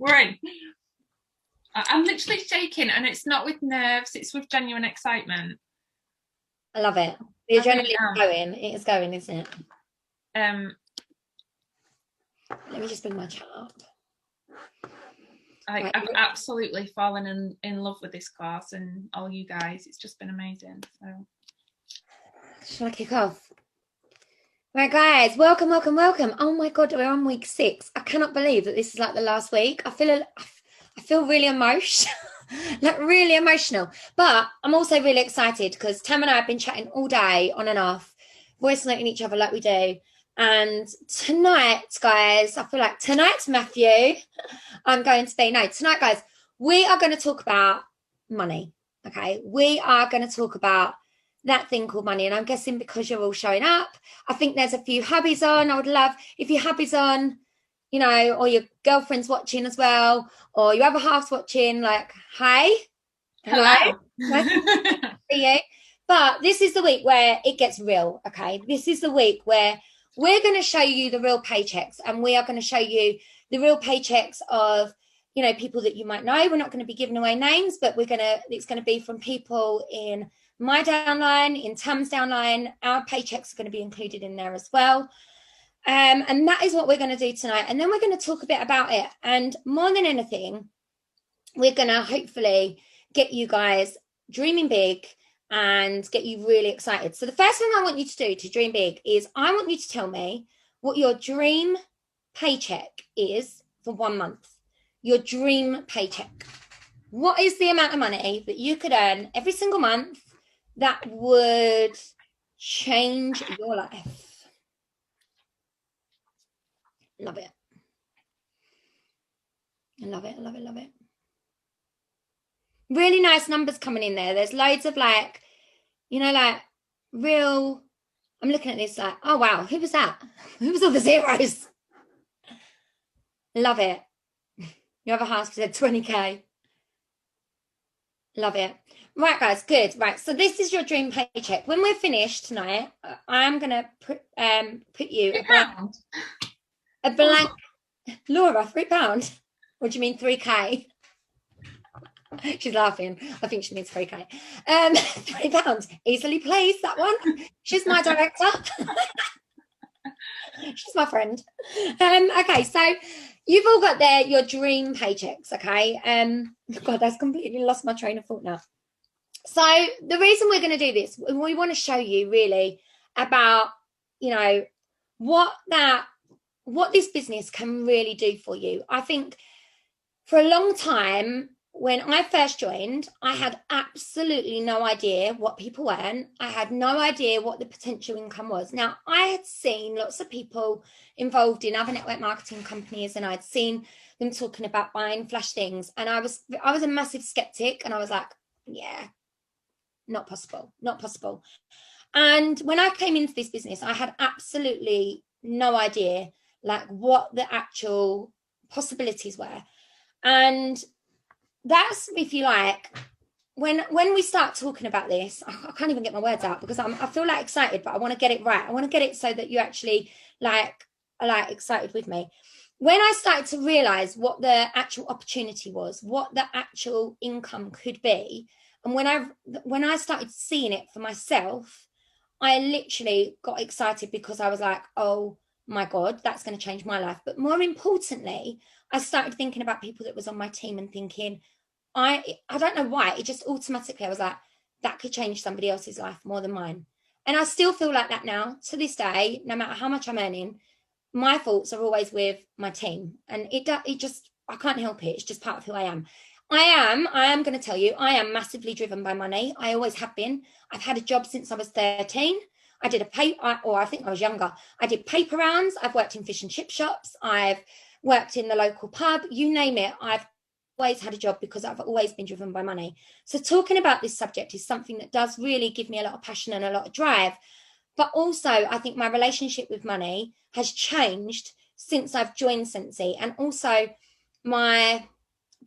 We're in. I'm literally shaking, and it's not with nerves, it's with genuine excitement. I love it. The adrenaline is going. It is going, isn't it? Let me just bring my chart up. I've absolutely fallen in love with this class and all you guys. It's just been amazing. So, shall I kick off? Right, guys, welcome. Oh my God, we're on week 6. I cannot believe that this is like the last week. I feel really emotional, like really emotional. But I'm also really excited because Tam and I have been chatting all day on and off, voice noting each other like we do. And tonight, guys, I feel like tonight, Matthew, tonight, guys, we are going to talk about money. Okay, we are going to talk about that thing called money. And I'm guessing because you're all showing up, I think there's a few hubbies on. I would love if your hubbies on, you know, or your girlfriend's watching as well, or your other half's watching, like, hi. hello. Nice to see you. But this is the week where it gets real, okay? This is the week where we're going to show you the real paychecks, and we are going to show you the real paychecks of, you know, people that you might know. We're not going to be giving away names, but it's going to be from people in my downline, in Tam's downline. Our paychecks are going to be included in there as well. And that is what we're going to do tonight. And then we're going to talk a bit about it. And more than anything, we're going to hopefully get you guys dreaming big and get you really excited. So the first thing I want you to do to dream big is I want you to tell me what your dream paycheck is for 1 month. Your dream paycheck. What is the amount of money that you could earn every single month that would change your life? Love it. I love it. Really nice numbers coming in there. There's loads of like, you know, like real, I'm looking at this like, oh wow, who was that? Who was all the zeros? Love it. Your other half said 20k. Love it. Right, guys, good. Right, so this is your dream paycheck. When we're finished tonight, I'm gonna put you a blank. Laura, £3. What do you mean 3k? She's laughing. I think she means 3k. £3 easily placed. That one. She's my director. She's my friend. Okay, so you've all got there your dream paychecks. Okay. God, that's completely lost my train of thought now. So the reason we're going to do this, we want to show you really about, you know, what this business can really do for you. I think for a long time, when I first joined, I had absolutely no idea what people earn. I had no idea what the potential income was. Now, I had seen lots of people involved in other network marketing companies, and I'd seen them talking about buying flash things. And I was a massive skeptic, and I was like, yeah, not possible. And when I came into this business, I had absolutely no idea like what the actual possibilities were. And that's, if you like, when we start talking about this, I can't even get my words out because I feel like excited, but I want to get it right. I want to get it so that you actually are excited with me. When I started to realize what the actual opportunity was, what the actual income could be, and when I started seeing it for myself, I literally got excited because I was like, oh my God, that's going to change my life. But more importantly, I started thinking about people that was on my team and thinking, I don't know why, it just automatically, I was like, that could change somebody else's life more than mine. And I still feel like that now to this day. No matter how much I'm earning, my thoughts are always with my team, and it just, I can't help it. It's just part of who I am. I am going to tell you, I am massively driven by money. I always have been. I've had a job since I was 13. I did I think I was younger. I did paper rounds. I've worked in fish and chip shops. I've worked in the local pub. You name it. I've always had a job because I've always been driven by money. So talking about this subject is something that does really give me a lot of passion and a lot of drive. But also, I think my relationship with money has changed since I've joined Sensi, and also my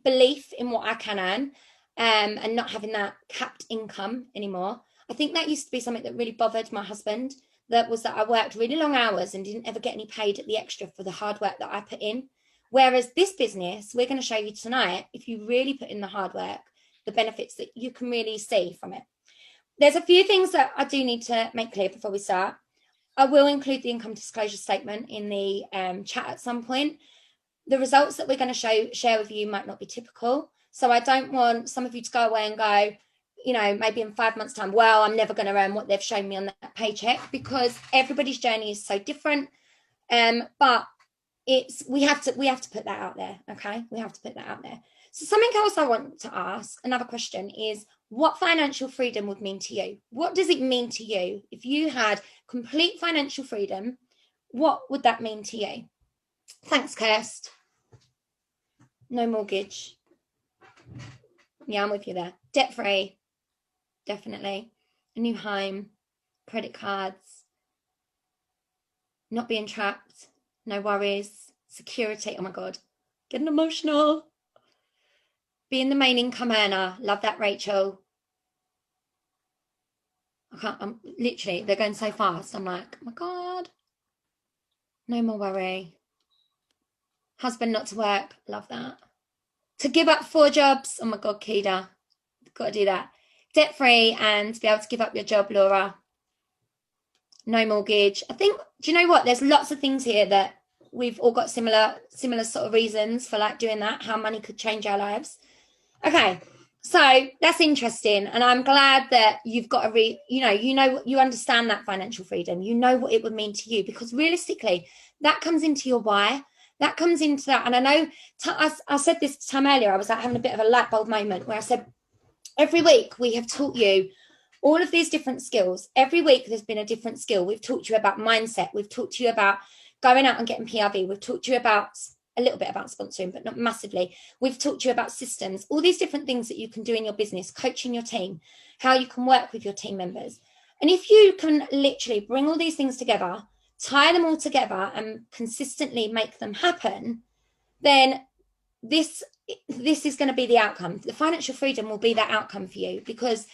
belief in what I can earn, and not having that capped income anymore. I think that used to be something that really bothered my husband. That I worked really long hours and didn't ever get any paid at the extra for the hard work that I put in. Whereas this business, we're going to show you tonight, if you really put in the hard work, the benefits that you can really see from it. There's a few things that I do need to make clear before we start. I will include the income disclosure statement in the chat at some point. The results that we're going to share with you might not be typical. So I don't want some of you to go away and go, you know, maybe in 5 months' time, well, I'm never going to earn what they've shown me on that paycheck, because everybody's journey is so different. But we have to put that out there. Okay, we have to put that out there. So something else I want to ask, another question, is what financial freedom would mean to you? What does it mean to you if you had complete financial freedom? What would that mean to you? Thanks, Kirst. No mortgage. Yeah, I'm with you there. Debt free, definitely. A new home, credit cards, not being trapped, no worries, security. Oh my God, getting emotional. Being the main income earner. Love that, Rachel. I'm literally, they're going so fast. I'm like, oh my God. No more worry. Husband not to work. Love that. To give up 4 jobs. Oh my God, Kida. Got to do that. Debt free and be able to give up your job, Laura. No mortgage. I think, do you know what? There's lots of things here that we've all got similar sort of reasons for like doing that, how money could change our lives. Okay, so that's interesting, and I'm glad that you've got you understand that financial freedom. You know what it would mean to you, because realistically, that comes into your why. That comes into that, and I know I said this time earlier. I was like having a bit of a light bulb moment where I said, every week we have taught you all of these different skills. Every week there's been a different skill. We've taught you about mindset. We've taught you about going out and getting PRV. We've taught you about a little bit about sponsoring, but not massively. We've taught you about systems, all these different things that you can do in your business, coaching your team, how you can work with your team members. And if you can literally bring all these things together, tie them all together and consistently make them happen, then this is going to be the outcome. The financial freedom will be that outcome for you, because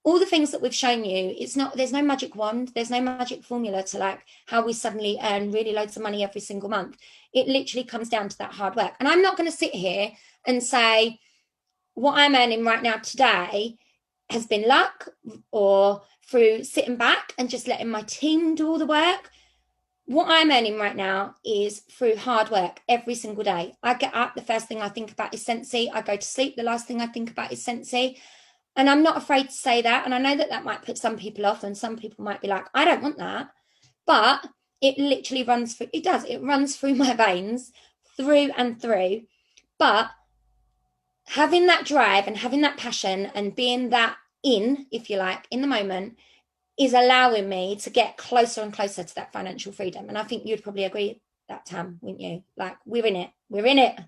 all the things that we've shown you, there's no magic wand, there's no magic formula to like how we suddenly earn really loads of money every single month. It literally comes down to that hard work. And I'm not going to sit here and say what I'm earning right now today has been luck or through sitting back and just letting my team do all the work. What I'm earning right now is through hard work every single day. I get up, the first thing I think about is Sensi. I go to sleep, the last thing I think about is Sensi. And I'm not afraid to say that. And I know that might put some people off, and some people might be like, I don't want that. But it literally runs through, it runs through my veins, through and through. But having that drive and having that passion and being that if you like, in the moment, is allowing me to get closer and closer to that financial freedom. And I think you'd probably agree with that, Tam, wouldn't you? Like, we're in it.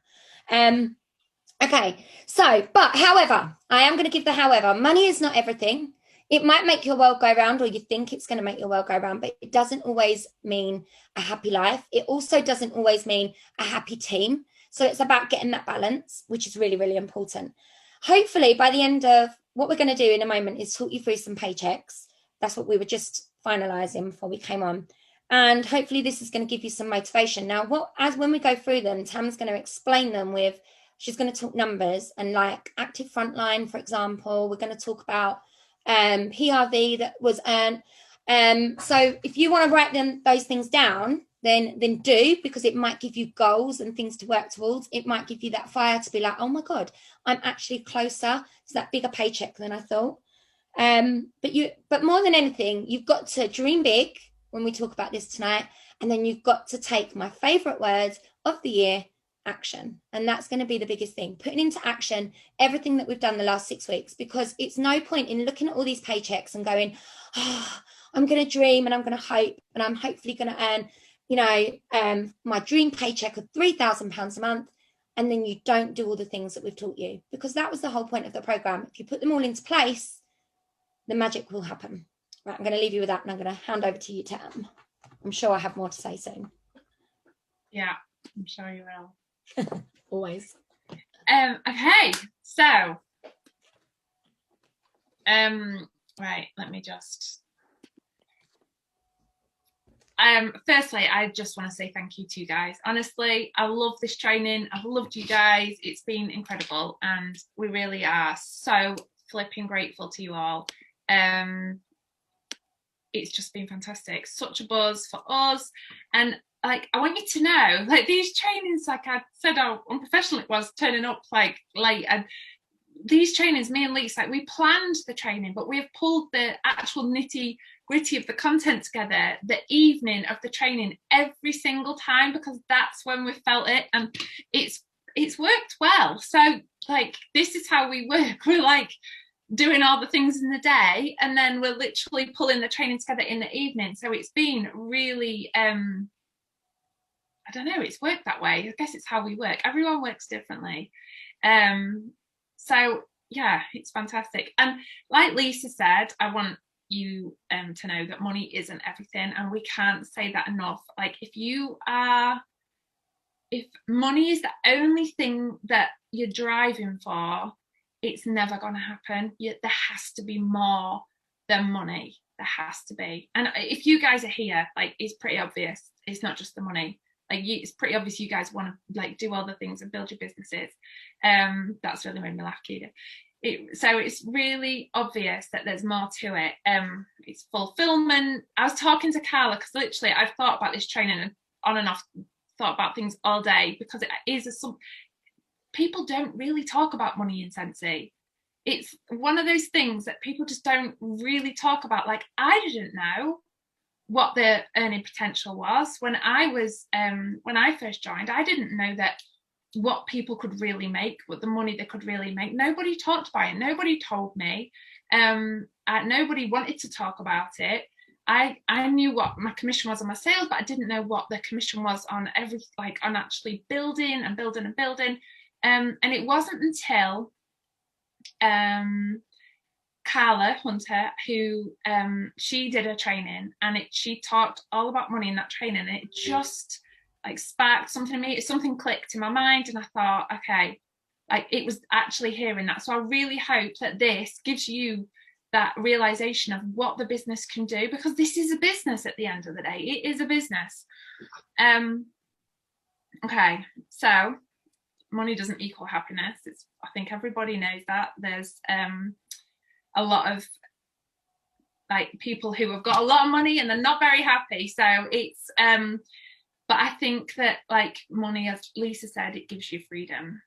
Okay, so, but however, I am going to give the however. Money is not everything. It might make your world go round, or you think it's going to make your world go round, but it doesn't always mean a happy life. It also doesn't always mean a happy team. So it's about getting that balance, which is really, really important. Hopefully, by the end of what we're going to do in a moment is talk you through some paychecks. That's what we were just finalising before we came on. And hopefully this is going to give you some motivation. Now, when we go through them, Tam's going to explain them with, she's going to talk numbers and like active frontline, for example. We're going to talk about PRV that was earned. So if you want to write those things down, then do, because it might give you goals and things to work towards. It might give you that fire to be like, oh my God, I'm actually closer to that bigger paycheck than I thought. But more than anything, you've got to dream big when we talk about this tonight, and then you've got to take my favorite words of the year, action. And that's going to be the biggest thing, putting into action everything that we've done the last 6 weeks, because it's no point in looking at all these paychecks and going, oh, I'm going to dream and I'm going to hope and I'm hopefully going to earn, my dream paycheck of £3,000 a month. And then you don't do all the things that we've taught you, because that was the whole point of the program. If you put them all into place, the magic will happen. Right, I'm going to leave you with that, and I'm going to hand over to you, Tam. I'm sure I have more to say soon. Yeah, I'm sure you will. Always. Okay, so right, let me just Firstly, I just want to say thank you to you guys. Honestly, I love this training. I've loved you guys. It's been incredible, and we really are so flipping grateful to you all. It's just been fantastic. Such a buzz for us, and like I want you to know, like these trainings, like I said how unprofessional it was turning up like late, and these trainings, me and Lisa, like we planned the training, but we've pulled the actual nitty gritty of the content together the evening of the training every single time, because that's when we felt it, and it's worked well. So like this is how we work. We're like doing all the things in the day, and then we're literally pulling the training together in the evening. So it's been really I don't know, it's worked that way. I guess it's how we work. Everyone works differently. So yeah, it's fantastic. And like Lisa said, I want you to know that money isn't everything, and we can't say that enough. Like if money is the only thing that you're driving for, it's never going to happen. There has to be more than money. There has to be. And if you guys are here, like it's pretty obvious, it's not just the money. Like it's pretty obvious you guys want to like do all the things and build your businesses. That's really made me laugh, Keita. So it's really obvious that there's more to it. It's fulfillment. I was talking to Carla because literally I've thought about this training and on and off thought about things all day, because it is people don't really talk about money in Sensi. It's one of those things that people just don't really talk about. Like I didn't know what the earning potential was when I first joined. I didn't know that what people could really make, what the money they could really make. Nobody talked about it. Nobody told me. Nobody wanted to talk about it. I knew what my commission was on my sales, but I didn't know what the commission was on on actually building. And it wasn't until Carla Hunter, who she did a training, and she talked all about money in that training, and it just like sparked something in me. Something clicked in my mind, and I thought, okay, like it was actually hearing that. So I really hope that this gives you that realization of what the business can do, because this is a business at the end of the day. It is a business. Okay, so money doesn't equal happiness. I think everybody knows that. There's a lot of like people who have got a lot of money and they're not very happy. So it's but I think that like money, as Lisa said, it gives you freedom.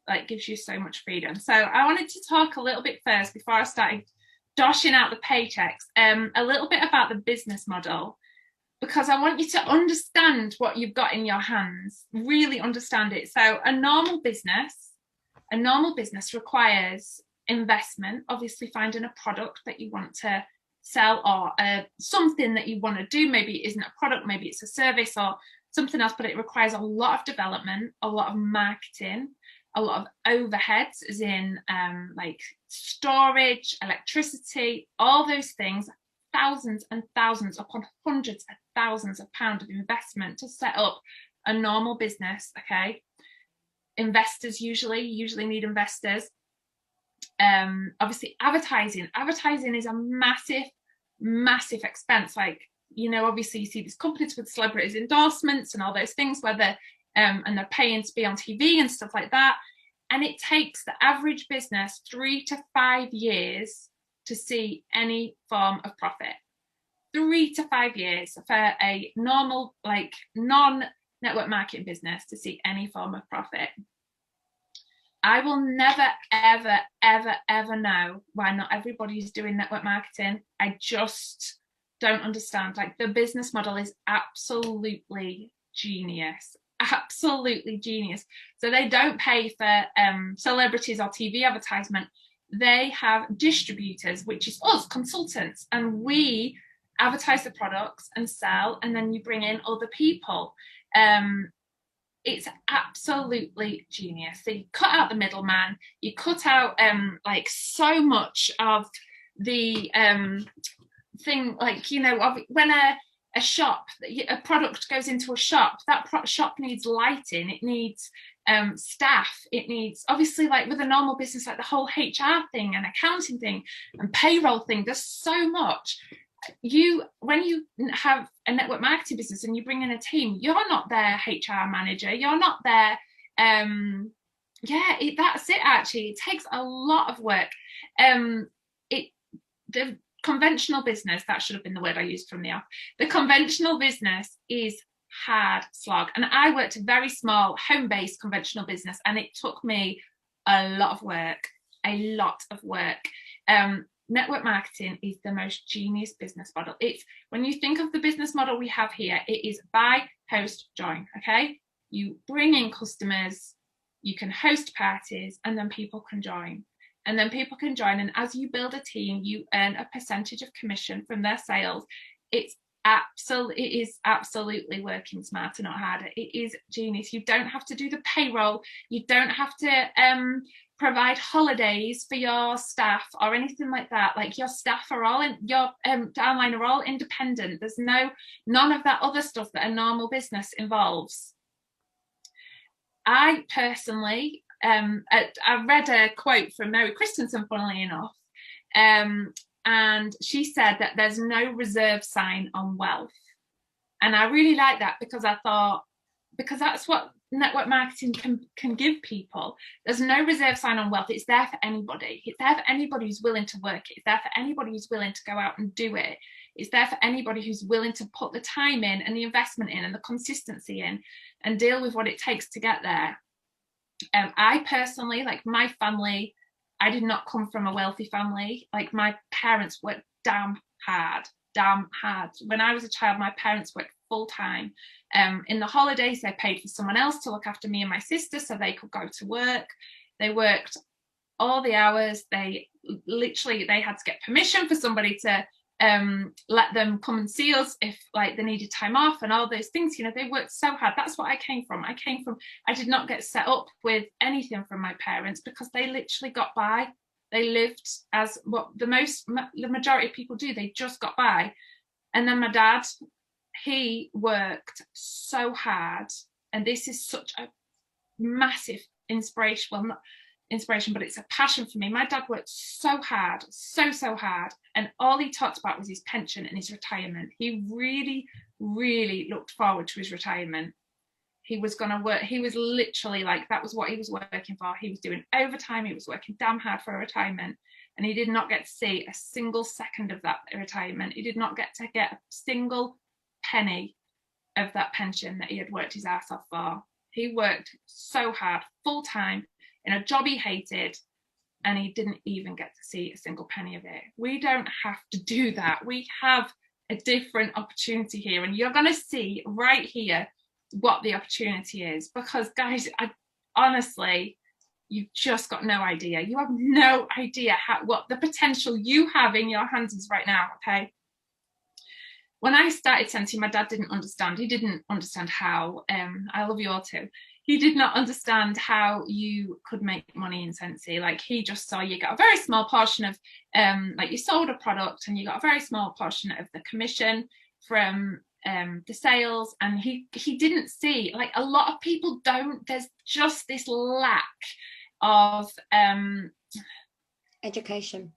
Like gives you so much freedom. So I wanted to talk a little bit first before I started doshing out the paychecks, a little bit about the business model, because I want you to understand what you've got in your hands, really understand it. So a normal business requires investment, obviously finding a product that you want to sell, or something that you want to do. Maybe it isn't a product, maybe it's a service or something else, but it requires a lot of development, a lot of marketing, a lot of overheads, as in like storage, electricity, all those things, thousands and thousands upon hundreds of thousands of pounds of investment to set up a normal business. Okay, investors usually need investors. Obviously advertising is a massive expense. Like, you know, obviously you see these companies with celebrities endorsements and all those things where they're and they're paying to be on TV and stuff like that, and it takes the average business 3 to 5 years to see any form of profit. 3 to 5 years for a normal, like non-network marketing business to see any form of profit. I will never, ever know why not everybody's doing network marketing. I just don't understand. Like the business model is absolutely genius. Absolutely genius. So they don't pay for celebrities or TV advertisement. They have distributors, which is us, consultants, and we advertise the products and sell, and then you bring in other people. It's absolutely genius. So you cut out the middleman, you cut out like so much of the thing, like, you know, when a shop, a product goes into a shop, that shop needs lighting, it needs staff, it needs, obviously, like with a normal business, like the whole HR thing and accounting thing and payroll thing, there's so much. when you have a network marketing business and you bring in a team, you're not their HR manager, you're not their that's it. Actually, it takes a lot of work. The conventional business, that should have been the word I used from the off. The conventional business is hard slog, and I worked a very small home-based conventional business, and it took me a lot of work. Network marketing is the most genius business model. It's, when you think of the business model we have here, it is buy, host, join. Okay, you bring in customers, you can host parties, and then people can join. And as you build a team, you earn a percentage of commission from their sales. It is absolutely working smarter, not harder. It is genius. You don't have to do the payroll. You don't have to provide holidays for your staff or anything like that. Like, your staff are all your downline are all independent. There's none of that other stuff that a normal business involves. I personally, I read a quote from Mary Christensen, funnily enough, and she said that there's no reserve sign on wealth. And I really like that, because I thought, because that's what network marketing can give people. There's no reserve sign on wealth. It's there for anybody. It's there for anybody who's willing to work it. It's there for anybody who's willing to go out and do it. It's there for anybody who's willing to put the time in and the investment in and the consistency in and deal with what it takes to get there. I personally, like my family, I did not come from a wealthy family. Like, my parents worked damn hard. When I was a child, my parents worked full time. In the holidays, they paid for someone else to look after me and my sister so they could go to work. They worked all the hours. They had to get permission for somebody to let them come and see us if like they needed time off and all those things. You know, they worked so hard. That's what I came from. I did not get set up with anything from my parents, because they literally got by. They lived as what the majority of people do. They just got by. And then my dad, he worked so hard, and this is such a massive inspiration. Well, not inspiration, but it's a passion for me. My dad worked so hard, so hard, and all he talked about was his pension and his retirement. He really, really looked forward to his retirement. He was going to work. He was literally like, that was what he was working for. He was doing overtime. He was working damn hard for a retirement, and he did not get to see a single second of that retirement. He did not get a single penny of that pension that he had worked his ass off for. He worked so hard, full time, in a job he hated, and he didn't even get to see a single penny of it. We don't have to do that. We have a different opportunity here, and you're going to see right here what the opportunity is, because guys, honestly, you've just got no idea. You have no idea what the potential you have in your hands is right now. Okay, when I started Scentsy, my dad didn't understand. He didn't understand how, I love you all too. He did not understand how you could make money in Scentsy. Like, he just saw you got a very small portion of, like, you sold a product and you got a very small portion of the commission from the sales. And he didn't see, like, a lot of people don't, there's just this lack of education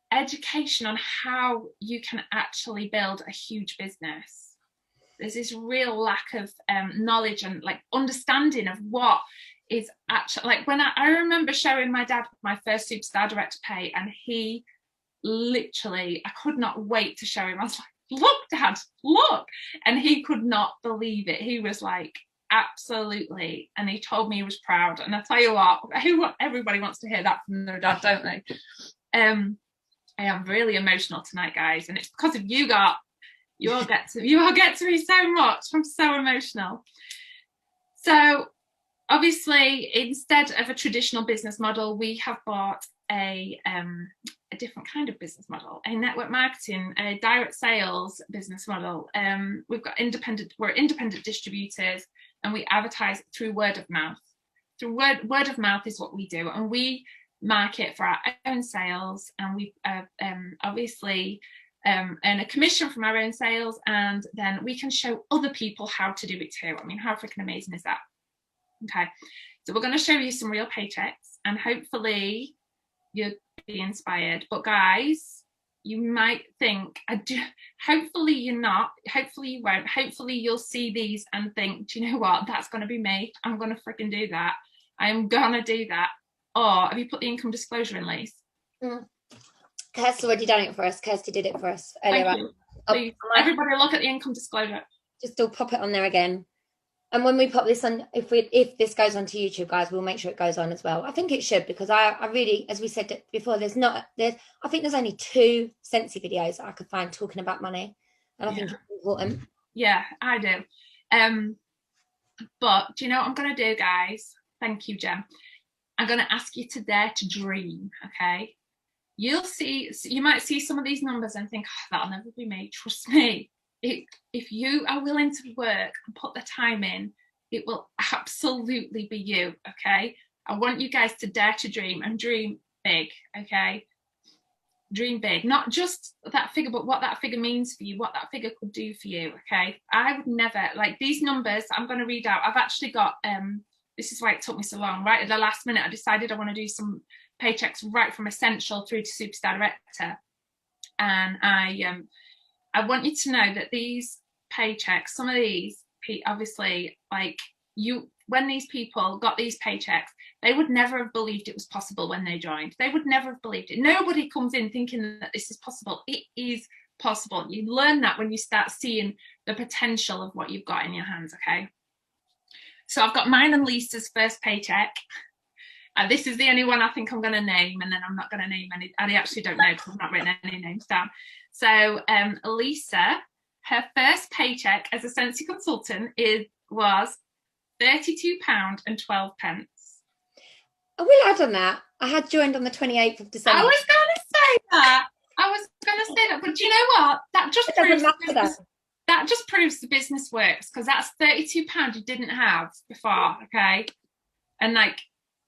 on how you can actually build a huge business. There's this real lack of knowledge and like understanding of what is actually, like, when I remember showing my dad my first Superstar Direct to Pay, and he literally, I could not wait to show him. I was like, look, Dad, look. And he could not believe it. He was like, absolutely. And he told me he was proud. And I tell you what, everybody wants to hear that from their dad, don't they? I am really emotional tonight, guys, and it's because of you. You all get to me so much. I'm so emotional. So obviously, instead of a traditional business model, we have bought a different kind of business model, a network marketing, a direct sales business model. We're independent distributors, and we advertise through word of mouth. Through word of mouth is what we do, and we market for our own sales, and we obviously earn a commission from our own sales, and then we can show other people how to do it too. I mean, how freaking amazing is that? Okay, so we're going to show you some real paychecks, and hopefully you'll be inspired. But guys, you might think, hopefully you're not, hopefully you won't, hopefully you'll see these and think, do you know what, that's going to be me, I'm going to freaking do that, I'm going to do that. Or have you put the income disclosure in, Lise? Kirsty's already done it for us. Kirsty did it for us earlier. Thank you. Please, everybody look at the income disclosure. Just still pop it on there again. And when we pop this on, if this goes onto YouTube, guys, we'll make sure it goes on as well. I think it should, because I really, as we said before, I think there's only 2 Sensi videos that I could find talking about money, and I think it's important. Yeah, I do. But do you know what I'm going to do, guys? Thank you, Jem. I'm going to ask you to dare to dream, okay? You might see some of these numbers and think, oh, that'll never be me. Trust me. If you are willing to work and put the time in, it will absolutely be you, okay? I want you guys to dare to dream, and dream big, okay? Dream big, not just that figure, but what that figure means for you, what that figure could do for you, okay? I would never, like these numbers I'm going to read out, I've actually got, this is why it took me so long, right at the last minute I decided I want to do some paychecks right from essential through to superstar director. And I want you to know that these paychecks, some of these, obviously, like when these people got these paychecks, they would never have believed it was possible when they joined. They would never have believed it. Nobody comes in thinking that this is possible. It is possible. You learn that when you start seeing the potential of what you've got in your hands, okay? So I've got mine and Lisa's first paycheck. This is the only one I think I'm going to name, and then I'm not going to name any. I actually don't know because I've not written any names down. So Lisa, her first paycheck as a Sensi consultant was £32.12. I will add on that, I had joined on the 28th of December. I was going to say that. But do you know what? That just proves the business works, because that's £32 you didn't have before, okay? And like,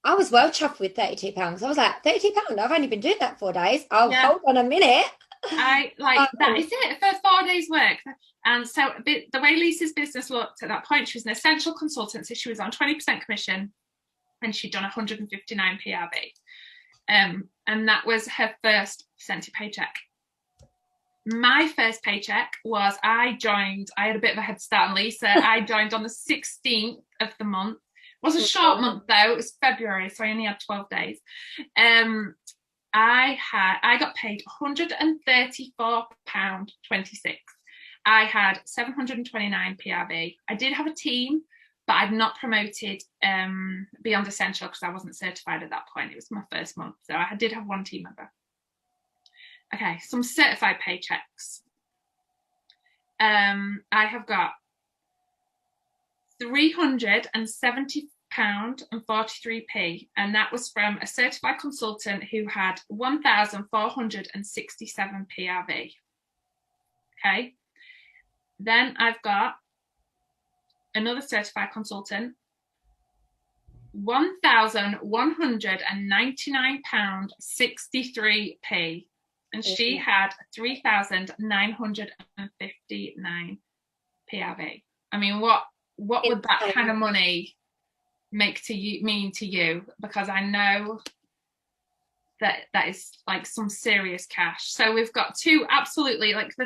I was well chuffed with £32. I was like, £32? I've only been doing that 4 days. Oh, yeah. Hold on a minute. That is it for 4 days work. And so the way Lisa's business looked at that point, she was an essential consultant, so she was on 20% commission, and she'd done 159 PRB. And that was her first Sensi paycheck. My first paycheck was, I had a bit of a head start on Lisa. I joined on the 16th of the month. It was a short month though, it was February, so I only had 12 days. I got paid £134.26. I had 729 PRB. I did have a team, but I'd not promoted beyond essential because I wasn't certified at that point. It was my first month, so I did have one team member. Okay, some certified paychecks. I have got £370.43, and that was from a certified consultant who had 1,467 PRV. Okay, then I've got another certified consultant, £1,199.63, and she had 3,959 PRV. I mean, what would that kind of money mean to you? Because I know that is like some serious cash. So we've got two, absolutely, like the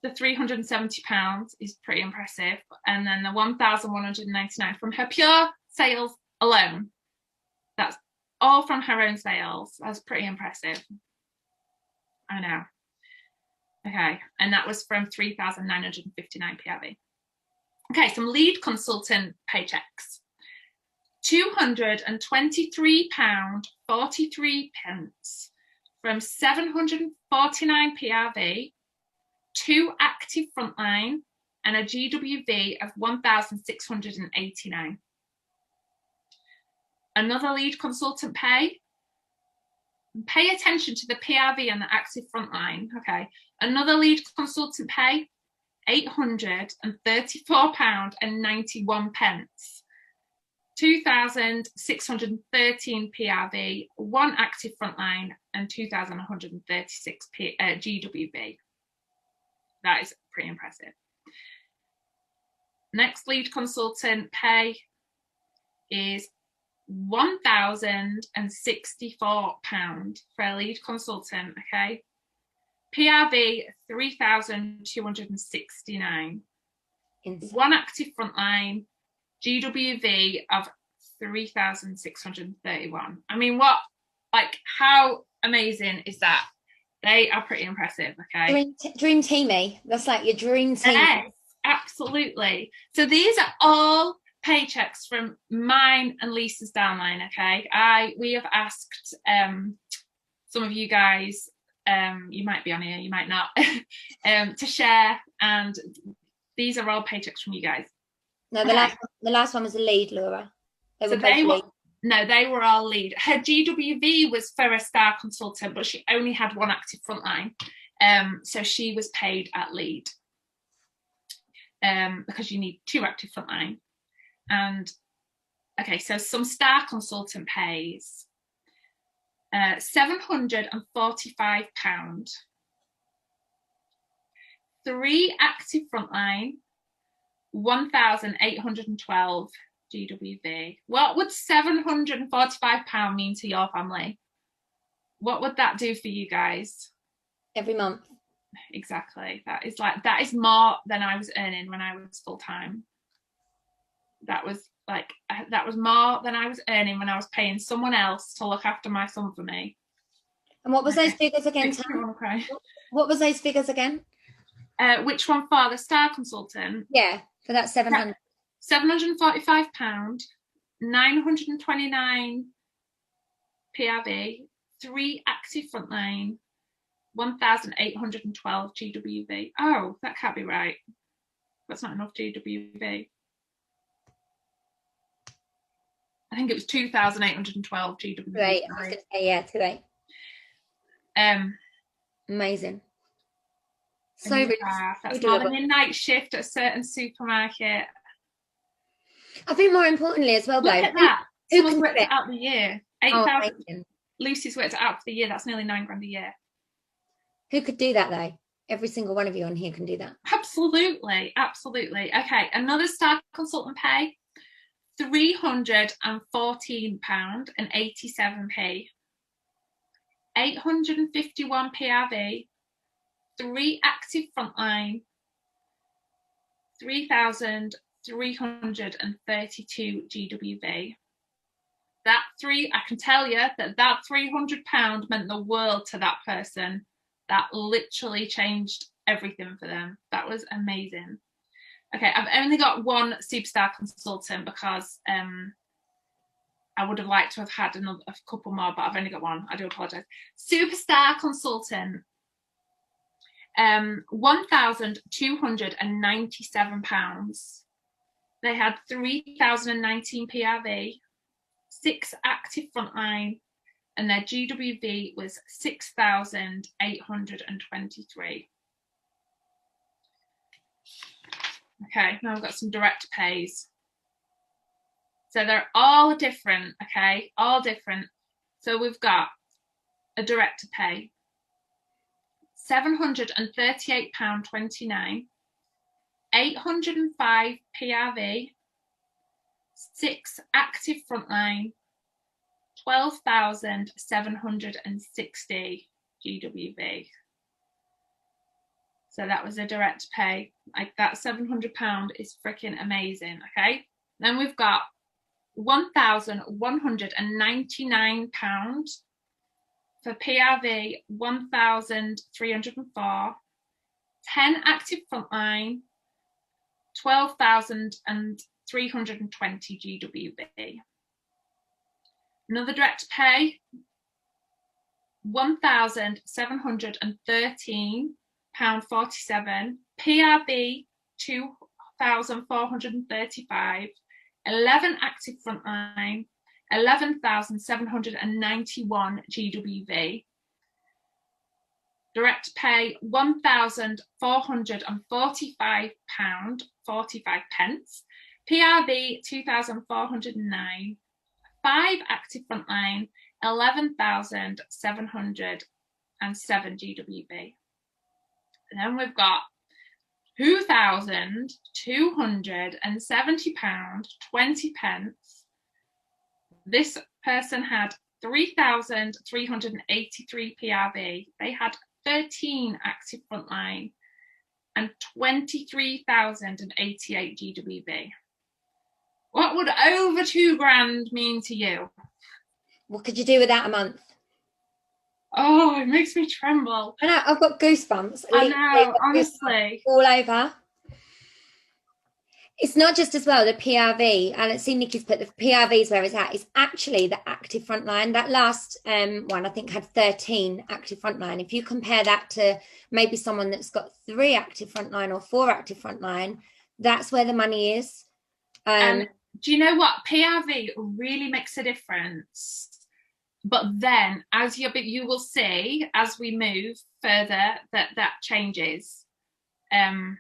£370 is pretty impressive, and then the 1,199 from her pure sales alone. That's all from her own sales. That's pretty impressive. I know. Okay, and that was from 3,959 PRV. Okay, some lead consultant paychecks. £223.43 from 749 PRV, 2 active frontline, and a GWV of 1,689. Another lead consultant pay attention to the PRV and the active frontline. Okay, another lead consultant pay, £834.91, 2,613 PRV, 1 active frontline, and 2,136 GWV. That is pretty impressive. Next lead consultant pay is £1,064 for a lead consultant, okay? PRV, 3,269. One active frontline, GWV of 3,631. I mean, what, like, how amazing is that? They are pretty impressive, okay? Dream teamy. That's like your dream team. Yes, absolutely. So these are all paychecks from mine and Lisa's downline, okay? We have asked some of you guys, you might be on here, you might not, to share, and these are all paychecks from you guys. No, the last one was a lead, Laura. They were all lead. Her GWV was for a star consultant, but she only had one active frontline. So she was paid at lead. Because you need 2 active frontline. And okay, so some star consultant pays £745. 3 active frontline, 1,812 GWV. What would £745 mean to your family? What would that do for you guys? Every month. Exactly. That is more than I was earning when I was full-time. That was more than I was earning when I was paying someone else to look after my son for me. And what was those figures again, Tam? What was those figures again? Which one for the star consultant? Yeah, for that 700. £745, 929 PRV, 3 active frontline, 1,812 GWV. Oh, that can't be right. That's not enough GWV. I think it was 2,812 GWV. Right, I was going to say, yeah, today. Amazing. So that's more than your night shift at a certain supermarket. I think more importantly as well, look though, at that. Someone's worked it out the year. 8,000. Lucy's worked it out for the year. That's nearly £9,000 a year. Who could do that though? Every single one of you on here can do that. Absolutely, absolutely. Okay, another star consultant pay, £314.87. 851 PRV, 3 active frontline, 3,332 GWV. I can tell you that £300 meant the world to that person. That literally changed everything for them. That was amazing. Okay, I've only got one superstar consultant because I would have liked to have had a couple more, but I've only got one. I do apologise. Superstar consultant, £1,297. They had 3,019 PRV, 6 active frontline, and their GWV was 6,823. Okay, now I've got some direct pays. So they're all different, okay? All different. So we've got a direct pay, £738.29, 805 PRV, 6 active frontline, 12,760 GWV. So that was a direct pay. Like, that £700 is freaking amazing, okay? Then we've got £1,199 for PRV, 1,304, 10 active frontline, 12,320 GWV. Another direct pay, £1,713.47, PRV 2,435, 11 active frontline, 11,791 GWV. Direct pay £1,445.45, PRV 2,409, 5 active frontline, 11,707 GWV. And then we've got £2,270.20. This person had 3,383 PRV. They had 13 active frontline and 23,088 GWV. What would over £2,000 mean to you? What could you do with that a month? Oh, it makes me tremble. I know, I've got goosebumps. I know, honestly. All over. It's not just as well the PRV, and let's see Nikki's put the PRVs where it's at. It's actually the active frontline. That last one, I think, had 13 active frontline. If you compare that to maybe someone that's got 3 active frontline or 4 active frontline, that's where the money is. Do you know what? PRV really makes a difference. But then, as you will see as we move further, that changes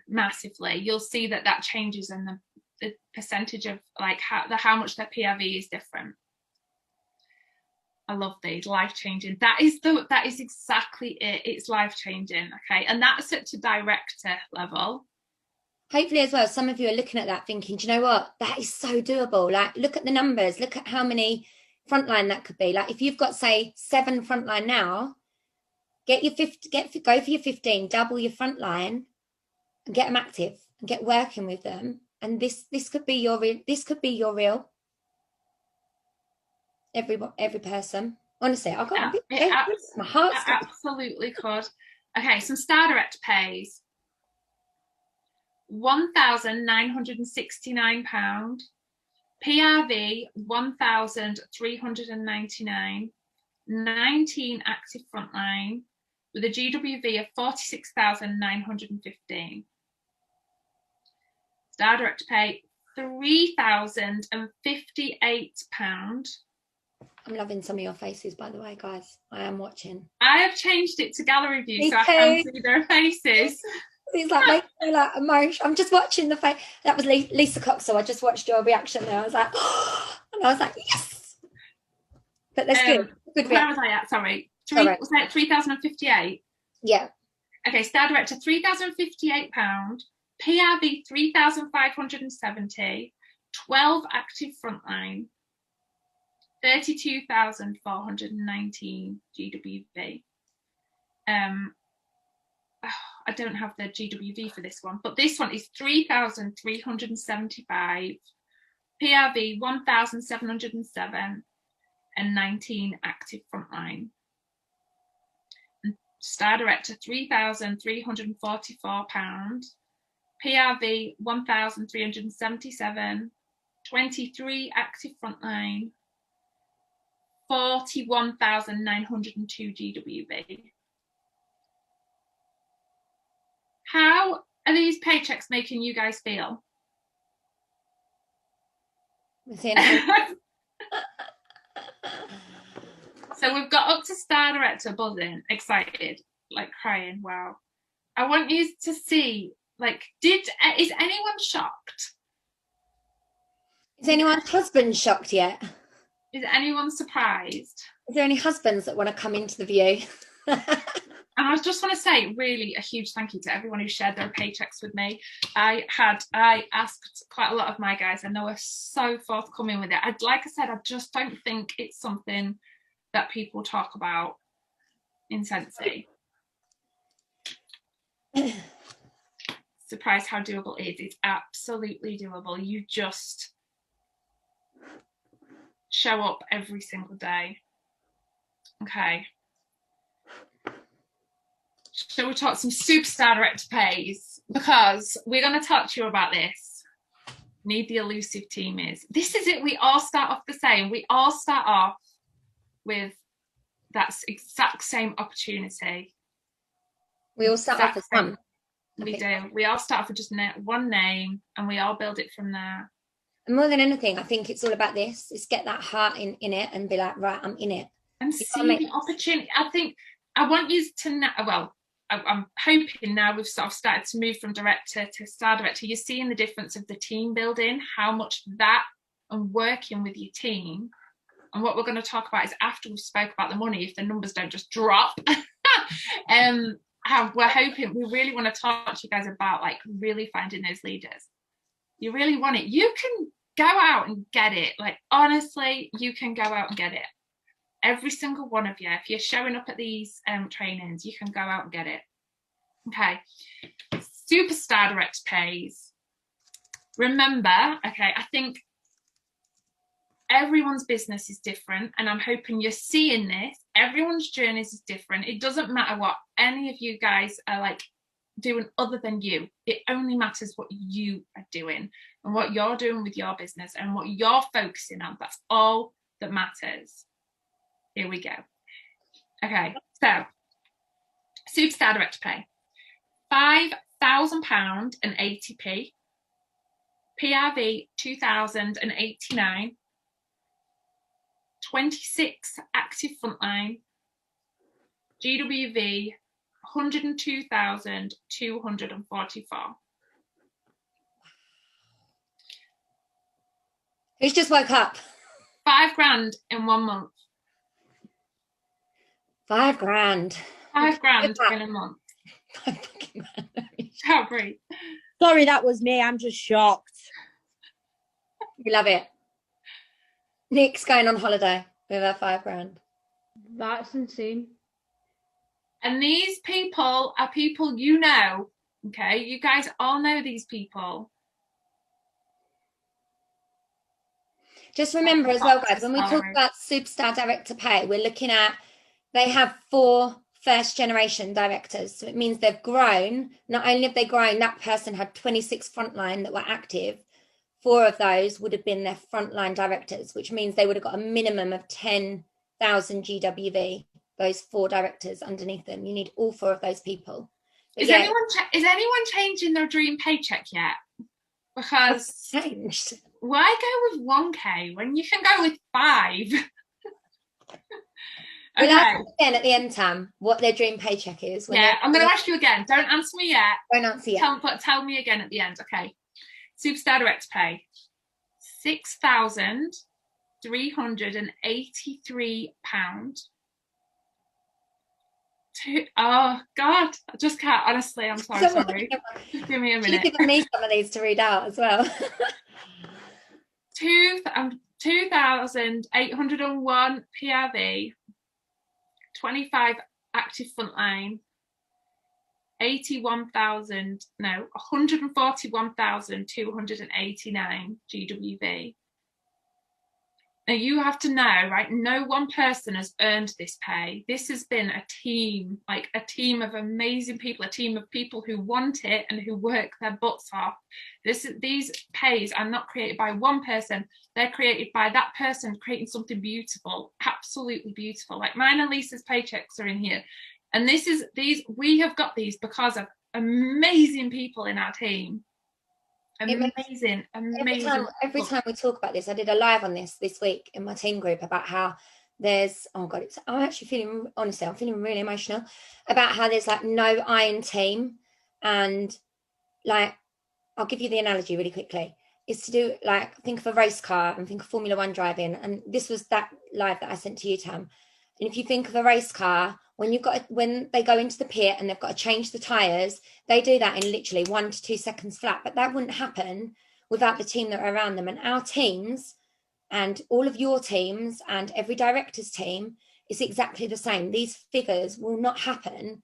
massively. You'll see that changes, and the percentage of like how much their PRV is different. I love these, life-changing. That is exactly it. It's life-changing. Okay, and that's at to director level. Hopefully as well, some of you are looking at that thinking, do you know what, that is so doable. Like, look at the numbers, look at how many frontline that could be. Like, if you've got, say, 7 frontline now, go for your 15, double your frontline, and get them active and get working with them. And this could be your real. Every person. Honestly, I've got my heart. Absolutely could. Okay, some Star Direct pays. £1,969, PRV 1,399, 19 active frontline with a GWV of 46,915. Star Direct pay £3,058. I'm loving some of your faces, by the way, guys. I am watching. I have changed it to gallery view so I can see their faces. He's like making me like emotion. I'm just watching the face. That was Lisa Cox, so I just watched your reaction there. I was like, oh, and I was like, yes. But that's good. Where was I at? Sorry. Was that 3,058? Yeah. Okay, Star Director £3,058, PRV 3,570, 12 active frontline, 32,419 GWV. I don't have the GWV for this one, but this one is 3,375, PRV 1,707, and 19 active frontline. And Star Director £3,344, PRV 1,377, 23 active frontline, 41,902 GWV. How are these paychecks making you guys feel? So we've got up to Star Director buzzing, excited, like crying. Wow. I want you to see, like, is anyone shocked? Is anyone's husband shocked yet? Is anyone surprised? Is there any husbands that want to come into the view? And I just want to say really a huge thank you to everyone who shared their paychecks with me. I asked quite a lot of my guys and they were so forthcoming with it. Like I said, I just don't think it's something that people talk about in Sensi. Surprised how doable it is. It's absolutely doable. You just show up every single day. Okay. So we talk some superstar direct pays because we're going to talk to you about this. Need the elusive team is. This is it. We all start off the same. We all start off with that exact same opportunity. We all start off as one. We do. We all start off with just one name and we all build it from there. And more than anything, I think it's all about this. Is get that heart in it and be like, right, I'm in it. And see the opportunity. I want you to know, well, I'm hoping now we've sort of started to move from director to star director. You're seeing the difference of the team building, how much that and working with your team. And what we're going to talk about is after we spoke about the money, if the numbers don't just drop, how we're hoping, we really want to talk to you guys about like really finding those leaders. You really want it. You can go out and get it. Like, honestly, you can go out and get it. Every single one of you, if you're showing up at these trainings, you can go out and get it. Okay. Superstar direct pays. Remember, okay, I think everyone's business is different, and I'm hoping you're seeing this. Everyone's journeys is different. It doesn't matter what any of you guys are like doing other than you. It only matters what you are doing and what you're doing with your business and what you're focusing on. That's all that matters. Here we go. Okay, so Superstar direct pay, £5,000 and 80p, PRV 2,089, 26 active frontline, GWV 102,244. Who's just woke up? £5,000 in 1 month. £5,000. £5,000 in a month. Can't breathe. Sorry, that was me. I'm just shocked. We love it. Nick's going on holiday with her £5,000. That's insane. And these people are people you know, okay? You guys all know these people. Just remember as well, guys, when we talk about Superstar Director Pay, we're looking at, they have 4 first-generation directors. So it means they've grown. Not only have they grown, that person had 26 frontline that were active. 4 of those would have been their frontline directors, which means they would have got a minimum of 10,000 GWV, those 4 directors underneath them. You need all 4 of those people. But Is anyone changing their dream paycheck yet? Because changed. Why go with 1K when you can go with 5? We'll ask again at the end, Tam, what their dream paycheck is. Yeah, I'm going to ask you again. Don't answer me yet. Don't answer yet. But tell me again at the end. Okay. Superstar direct pay, £6,383. Oh God, I just can't. Honestly, I'm sorry. Give me a minute. She's given me some of these to read out as well. 2,801 PRV, 25 active frontline, 141,289 GWV. Now you have to know, right? No one person has earned this pay. This has been a team, like a team of amazing people, a team of people who want it and who work their butts off. These pays are not created by one person. They're created by that person creating something beautiful, absolutely beautiful. Like mine and Lisa's paychecks are in here. And we have got these because of amazing people in our team. Amazing. Every time we talk about this, I did a live on this week in my team group about how there's, oh God, I'm feeling really emotional about how there's like no iron team. And like, I'll give you the analogy really quickly. It's to do like, think of a race car and think of Formula One driving. And this was that live that I sent to you, Tam. And if you think of a race car, when they go into the pit and they've got to change the tires, they do that in literally 1 to 2 seconds flat. But that wouldn't happen without the team that are around them. And our teams and all of your teams and every director's team is exactly the same. These figures will not happen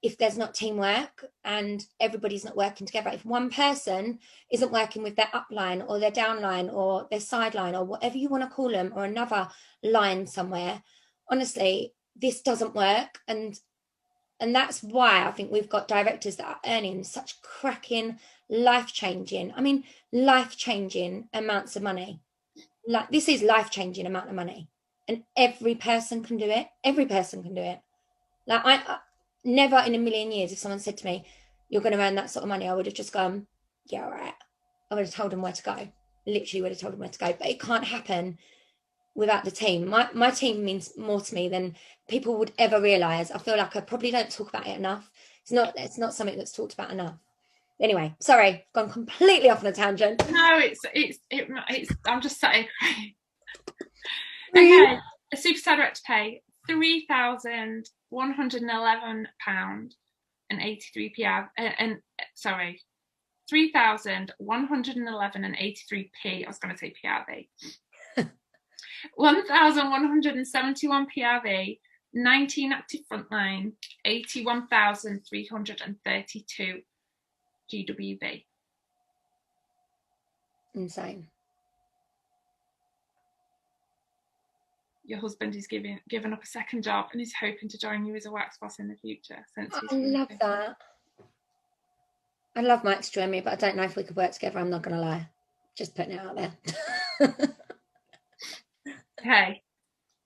if there's not teamwork and everybody's not working together. If one person isn't working with their upline or their downline or their sideline or whatever you want to call them, or another line somewhere, honestly, this doesn't work. And that's why I think we've got directors that are earning such cracking, life-changing amounts of money. Like, this is life-changing amount of money. And every person can do it. Every person can do it. Like, I never in a million years, if someone said to me, you're going to earn that sort of money, I would have just gone, yeah, all right. I would have told them where to go. Literally would have told them where to go. But it can't happen without the team. My team means more to me than people would ever realize. I feel like I probably don't talk about it enough. It's not something that's talked about enough. Anyway, sorry, gone completely off on a tangent. No, it's I'm just sat here crying. Okay, a superstar direct pay, £3,111 and 83p. And sorry, 3,111.83p. I was going to say PRV. 1,171 PRV, 19 active frontline, 81,332 GWV. Insane. Your husband is given up a second job and is hoping to join you as a wax boss in the future. Since I love that. I love Mike's join me, but I don't know if we could work together. I'm not going to lie. Just putting it out there. Okay.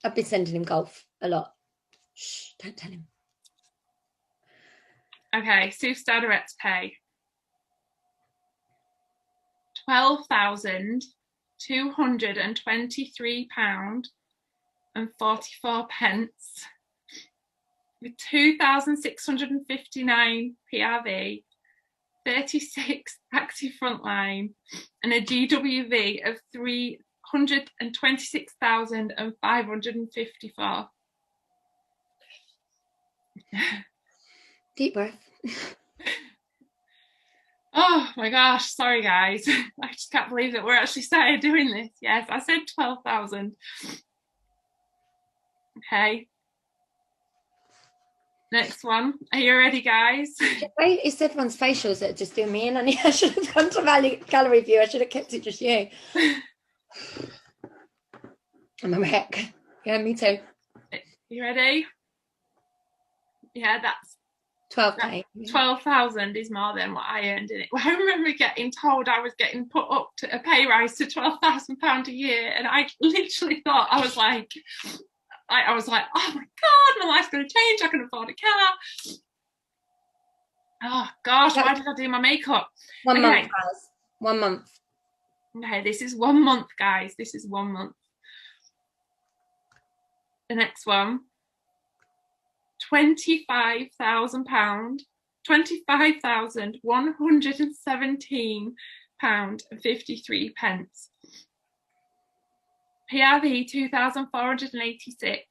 I've been sending him golf a lot. Shh, don't tell him. Okay, Superstar Direct Pay. £12,223.44, with 2,659 PRV, 36 active frontline, and a GWV of 326,554. Deep breath. Oh my gosh, sorry guys. I just can't believe that we're actually started doing this. Yes, I said 12,000. Okay. Next one. Are you ready, guys? It's everyone's facials that are just doing me in. I should have gone to gallery view. I should have kept it just you. I'm a wreck. Yeah, me too. You ready? Yeah, that's 12K. 12,000 is more than what I earned in it. Well, I remember getting told I was getting put up to a pay rise to £12,000 a year, and I literally thought I was like, oh my god, my life's going to change. I can afford a car. Oh gosh, why did I do my makeup? 1 month, guys. 1 month. Okay, this is 1 month, guys. This is 1 month. The next one. £25,000, £25,117.53. PRV 2,486,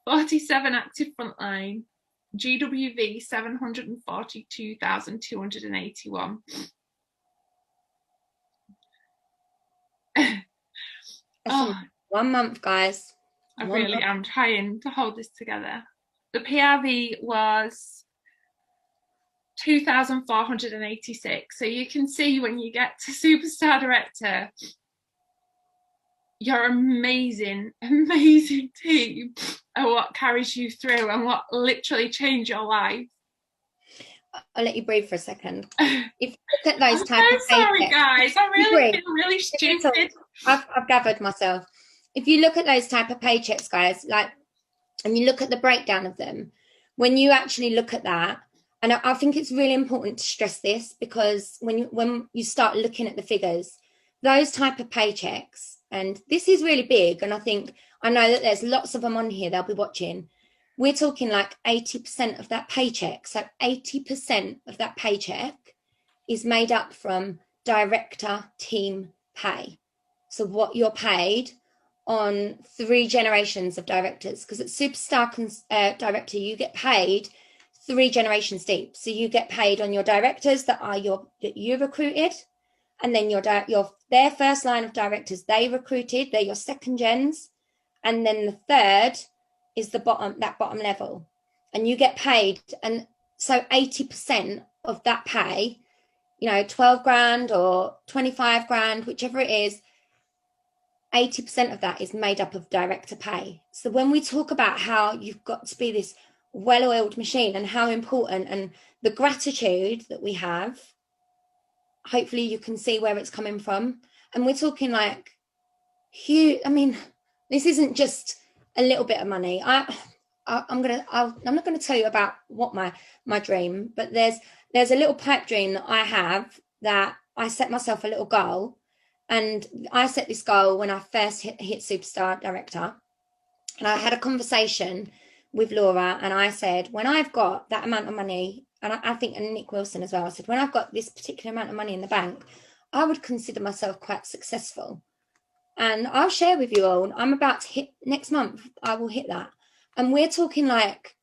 47 active frontline, GWV 742,281. Oh, 1 month, guys. I really am trying to hold this together. The PRV was 2,486. So you can see when you get to Superstar Director, your amazing, amazing team are what carries you through and what literally changed your life. I'll let you breathe for a second. If you look at those type of sorry, paychecks, guys. I really feel really stupid. I've gathered myself. If you look at those type of paychecks, guys, like, and you look at the breakdown of them, when you actually look at that, and I think it's really important to stress this, because when you start looking at the figures, those type of paychecks, and this is really big, and I know that there's lots of them on here, they'll be watching. We're talking like 80% of that paycheck. So 80% of that paycheck is made up from director team pay. So what you're paid on 3 generations of directors, because at Superstar Director, you get paid 3 generations deep. So you get paid on your directors that you recruited, and then their first line of directors they recruited, they're your second gens, and then the third is that bottom level, and you get paid. And so 80% of that pay, 12 grand or 25 grand, whichever it is, 80% of that is made up of director pay. So when we talk about how you've got to be this well-oiled machine and how important, and the gratitude that we have, hopefully you can see where it's coming from. And we're talking like huge. I mean, this isn't just a little bit of money. I'm not going to tell you about what my dream, but there's a little pipe dream that I have, that I set myself a little goal. And I set this goal when I first hit Superstar Director, and I had a conversation with Laura, and I said, when I've got that amount of money, and I think, and Nick Wilson as well, I said, when I've got this particular amount of money in the bank, I would consider myself quite successful. And I'll share with you all, I'm about to hit, next month, I will hit that. And we're talking like,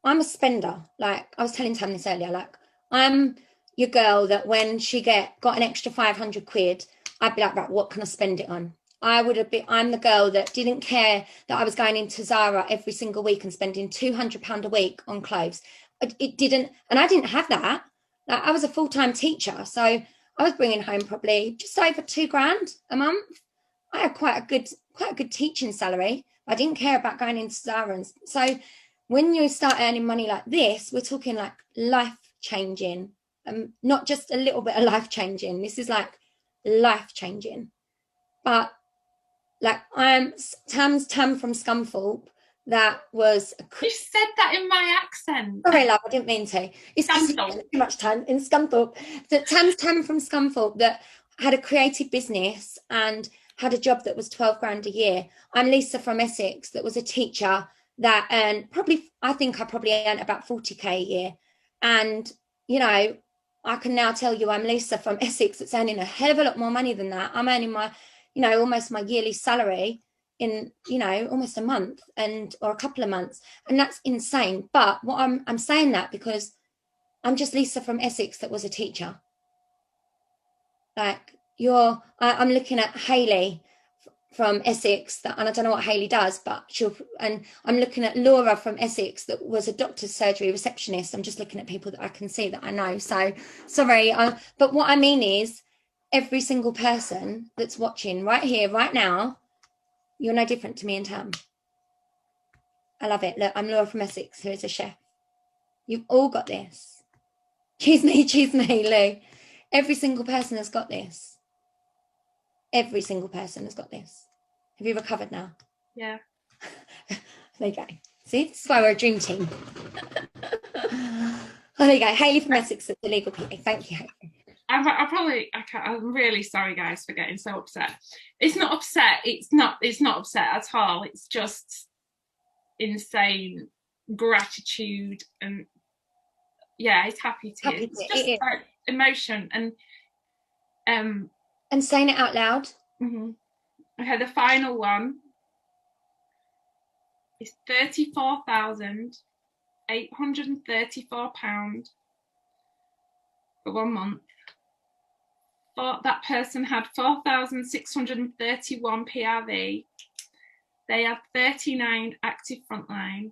I'm a spender. Like I was telling Tam this earlier, like I'm your girl that when she got an extra 500 quid, I'd be like, right, what can I spend it on? I'm the girl that didn't care that I was going into Zara every single week and spending £200 a week on clothes. It didn't, and I didn't have that. Like, I was a full-time teacher, so I was bringing home probably just over £2,000 a month. I had quite a good teaching salary. I didn't care about going into Zara. And so when you start earning money like this, we're talking like life changing, not just a little bit of life changing. This is like life changing. But like I'm Tam from Scunthorpe. That was You said that in my accent. Sorry, love, I didn't mean to. It's Scunthorpe. too much time in Scunthorpe. That Tam from Scunthorpe that had a creative business and had a job that was 12 grand a year. I'm Lisa from Essex that was a teacher that earned I probably earned about 40k a year. And, you know, I can now tell you I'm Lisa from Essex that's earning a hell of a lot more money than that. I'm earning my, almost my yearly salary in, almost a month or a couple of months. And that's insane. But what I'm saying that because I'm just Lisa from Essex that was a teacher. Like I'm looking at Hayley from Essex and I don't know what Hayley does, but and I'm looking at Laura from Essex that was a doctor's surgery receptionist. I'm just looking at people that I can see that I know. So sorry, but what I mean is every single person that's watching right here, right now, you're no different to me and Tam. I love it. Look, I'm Laura from Essex, who is a chef. You've all got this. Choose me, Lou. Every single person has got this. Every single person has got this. Have you recovered now? Yeah. There you go. See, this is why we're a dream team. Oh, there you go. Hayley from Essex at the legal PA. Thank you, Hayley. I'm really sorry, guys, for getting so upset. It's not upset. It's not upset at all. It's just insane gratitude and yeah, it's happy tears. It's just like emotion and saying it out loud. Mm-hmm. Okay, the final one is £34,834 for 1 month. That person had 4,631 PRV. They had 39 active frontline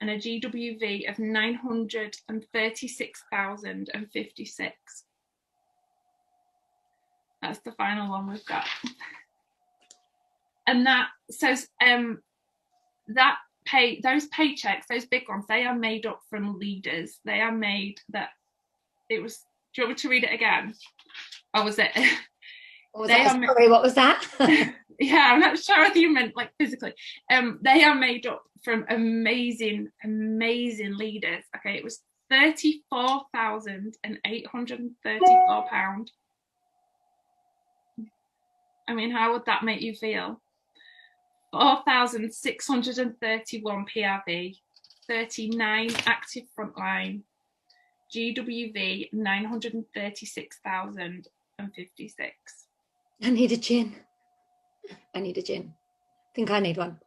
and a GWV of 936,056. That's the final one we've got. And that says those paychecks, those big ones, they are made up from leaders. They are made that it was. Do you want me to read it again? Or was it? Sorry, what was that? Yeah, I'm not sure if you meant like physically. They are made up from amazing leaders. Okay, it was £34,834. I mean, how would that make you feel? 4,631 PRV, 39 active frontline, GWV 936,056. I need a gin. I think I need one.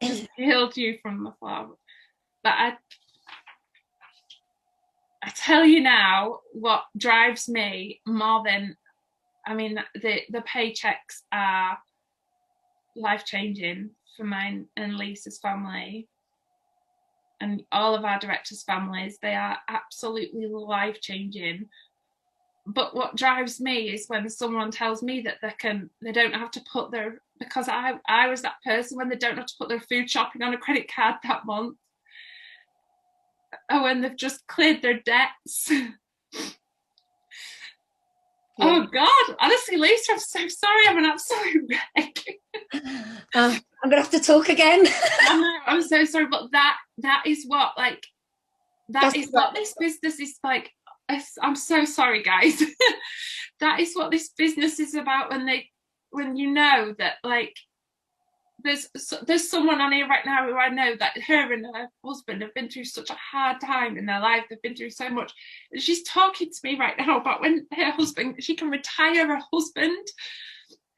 Just healed you from the flower. But I tell you now, what drives me more than, I mean, the paychecks are life-changing for mine and Lisa's family and all of our directors' families. They are absolutely life-changing. But what drives me is when someone tells me that they don't have to put their, because I was that person when they don't have to put their food shopping on a credit card that month, or when they've just cleared their debts. Yeah. Oh God, honestly, Lisa, I'm so sorry. I'm an absolute wreck. I'm gonna have to talk again. I know, I'm so sorry, but that is what what this business is like. I'm so sorry, guys. That is what this business is about. When you know that, like, there's someone on here right now who I know that her and her husband have been through such a hard time in their life. They've been through so much. And she's talking to me right now about when her husband, she can retire her husband,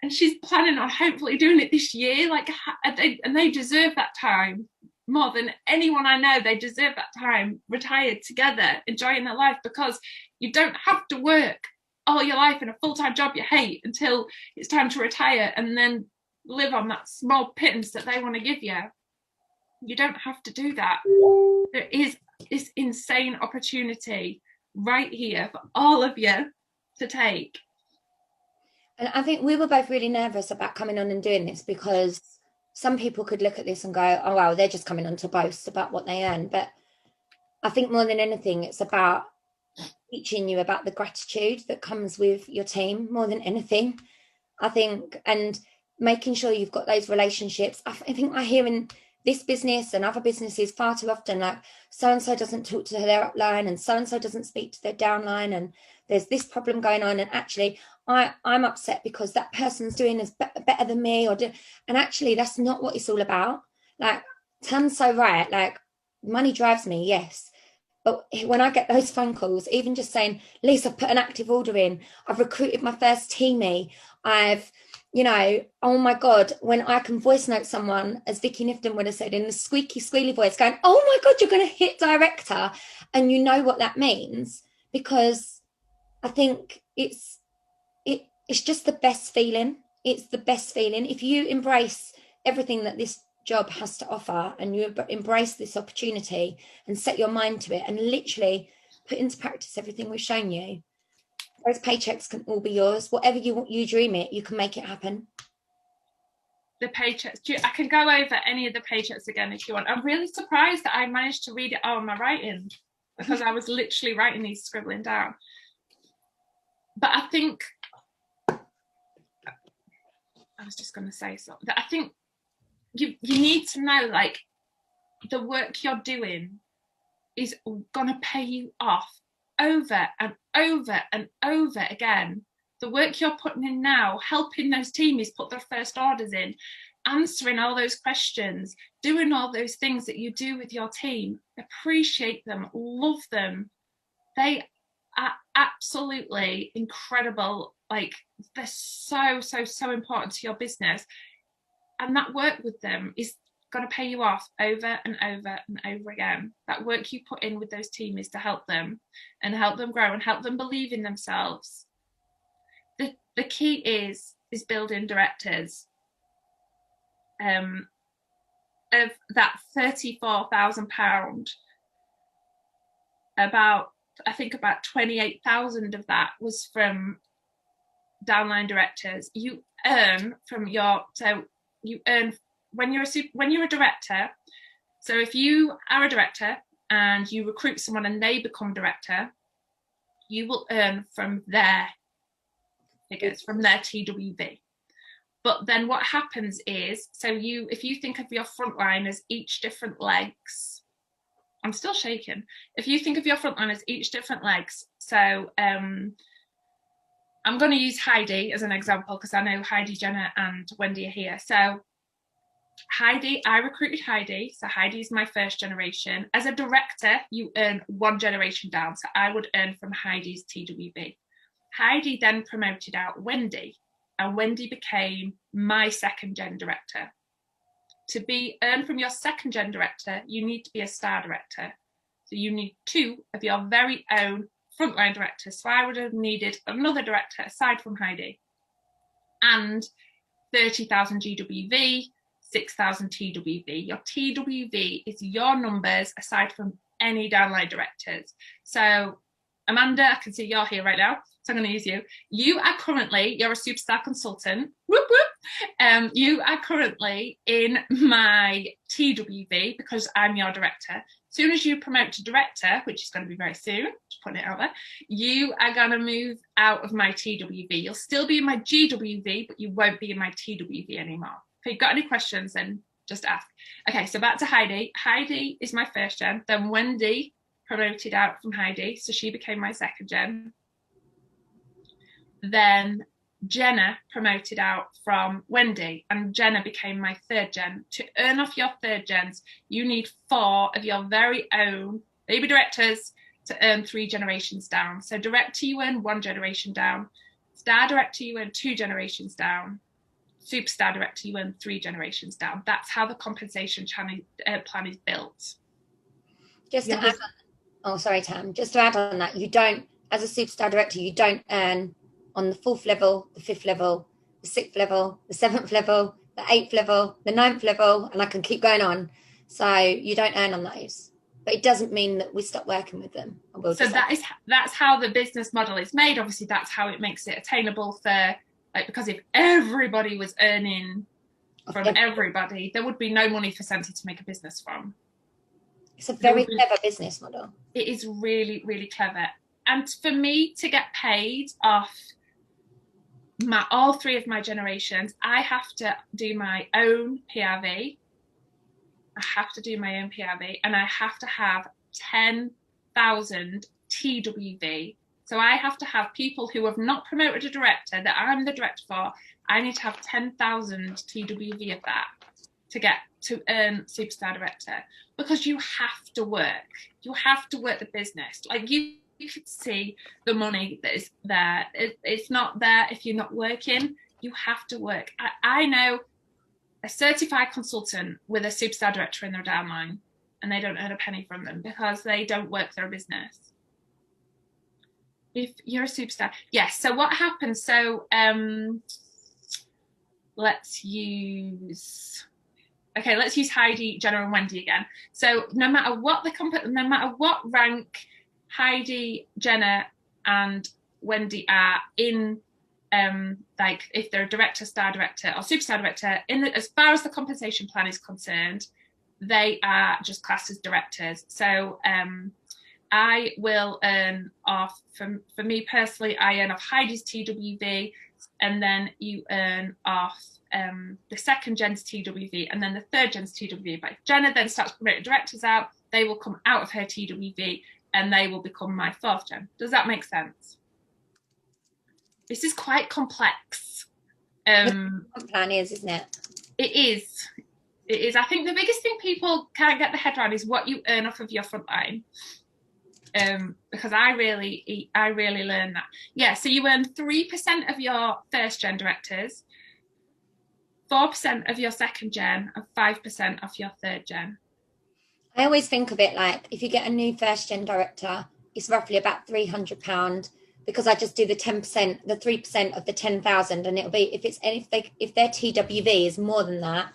and she's planning on hopefully doing it this year. Like, and they deserve that time. more than anyone I know. They deserve that time retired together, enjoying their life, because you don't have to work all your life in a full-time job you hate until it's time to retire and then live on that small pittance that they want to give you. You don't have to do that. There is this insane opportunity right here for all of you to take. And I think we were both really nervous about coming on and doing this, because some people could look at this and go, oh, well, they're just coming on to boast about what they earn. But I think more than anything, it's about teaching you about the gratitude that comes with your team more than anything, I think, and making sure you've got those relationships. I think I hear in this business and other businesses far too often, like, so-and-so doesn't talk to their upline and so-and-so doesn't speak to their downline, and there's this problem going on, and actually I'm upset because that person's doing this better than me, and actually that's not what it's all about. Like, Tam's so right, like, money drives me, yes, but when I get those phone calls, even just saying, Lisa, I've put an active order in, I've recruited my first teamie, I've, you know, oh my God, when I can voice note someone, as Vicky Nifton would have said, in the squeaky, squealy voice, going, oh my God, you're going to hit director. And you know what that means, because I think it's just the best feeling. It's the best feeling. If you embrace everything that this job has to offer, and you embrace this opportunity and set your mind to it and literally put into practice everything we've shown you, those paychecks can all be yours. Whatever you dream it, you can make it happen. The paychecks, I can go over any of the paychecks again if you want. I'm really surprised that I managed to read it all in my writing, because I was literally writing these, scribbling down. But I think, I was just going to say something, that I think you need to know, like, the work you're doing is going to pay you off over and over and over again. The work you're putting in now, helping those teamies put their first orders in, answering all those questions, doing all those things that you do with your team, appreciate them, love them. They are absolutely incredible. Like, they're so, so, so important to your business. And that work with them is going to pay you off over and over and over again. That work you put in with those teams to help them and help them grow and help them believe in themselves. The key is building directors. Of that £34,000, about 28,000 of that was from downline directors. You earn from your, so you earn when you're a director. So if you are a director and you recruit someone and they become director, you will earn from their figures, from their TWV. But then what happens is, so if you think of your frontline as each different legs, I'm still shaking. If you think of your frontline as each different legs, so I'm going to use Heidi as an example, because I know Heidi, Jenna and Wendy are here. So Heidi, I recruited Heidi. So Heidi's my first generation. As a director, you earn one generation down. So I would earn from Heidi's TWV. Heidi then promoted out Wendy, and Wendy became my second gen director. To earn from your second gen director, you need to be a star director. So you need 2 of your very own frontline directors. So I would have needed another director aside from Heidi, and 30,000 GWV, 6,000 TWV. Your TWV is your numbers aside from any downline directors. So Amanda, I can see you're here right now, so I'm going to use you. You're a superstar consultant. Whoop, whoop. You are currently in my TWV because I'm your director. As soon as you promote to director, which is going to be very soon, just putting it out there, you are going to move out of my TWV. You'll still be in my GWV, but you won't be in my TWV anymore. If you've got any questions, then just ask. Okay, so back to Heidi. Heidi is my first gen. Then Wendy promoted out from Heidi, so she became my second gen. Then Jenna promoted out from Wendy, and Jenna became my third gen. To earn off your third gens, you need 4 of your very own baby directors to earn 3 generations down. So director, you earn 1 generation down. Star director, you earn 2 generations down. superstar director, you earn 3 generations down. That's how the compensation plan is built. Just to add on, sorry, Tam, just to add on that, you don't, as a superstar director, you don't earn on the 4th level, the 5th level, the 6th level, the 7th level, the 8th level, the 9th level, and I can keep going on. So you don't earn on those. But it doesn't mean that we stop working with them. So that's how the business model is made. Obviously, that's how it makes it attainable for, like, because if everybody was earning from everybody, there would be no money for Senti to make a business from. It's a very clever business model. It is really, really clever. And for me to get paid off all 3 of my generations, I have to do my own PRV. I have to do my own PRV, and I have to have 10,000 TWV. So I have to have people who have not promoted a director that I'm the director for. I need to have 10,000 TWV of that to earn superstar director, because you have to work. You have to work the business. Like, you could see the money that is there. It's not there if you're not working. You have to work. I know a certified consultant with a superstar director in their downline, and they don't earn a penny from them because they don't work their business. If you're a superstar, yes. So what happens? So let's use Heidi, Jenna, and Wendy again. So no matter what rank Heidi, Jenna, and Wendy are in, like, if they're a director, star director, or superstar director, as far as the compensation plan is concerned, they are just classed as directors. So I will earn off, for me personally, I earn off Heidi's TWV, and then you earn off the 2nd gen's TWV, and then the 3rd gen's TWV. But if Jenna then starts promoting directors out, they will come out of her TWV and they will become my 4th gen. Does that make sense? This is quite complex. Plan is, isn't it? It is. It is. I think the biggest thing people can't get their head around is what you earn off of your front line. Because I really learned that. Yeah, so you earn 3% of your 1st gen directors, 4% of your 2nd gen, and 5% of your 3rd gen. I always think of it like, if you get a new 1st gen director, it's roughly about £300, because I just do the 10%, the 3% of the 10,000, and it'll be, if their TWV is more than that,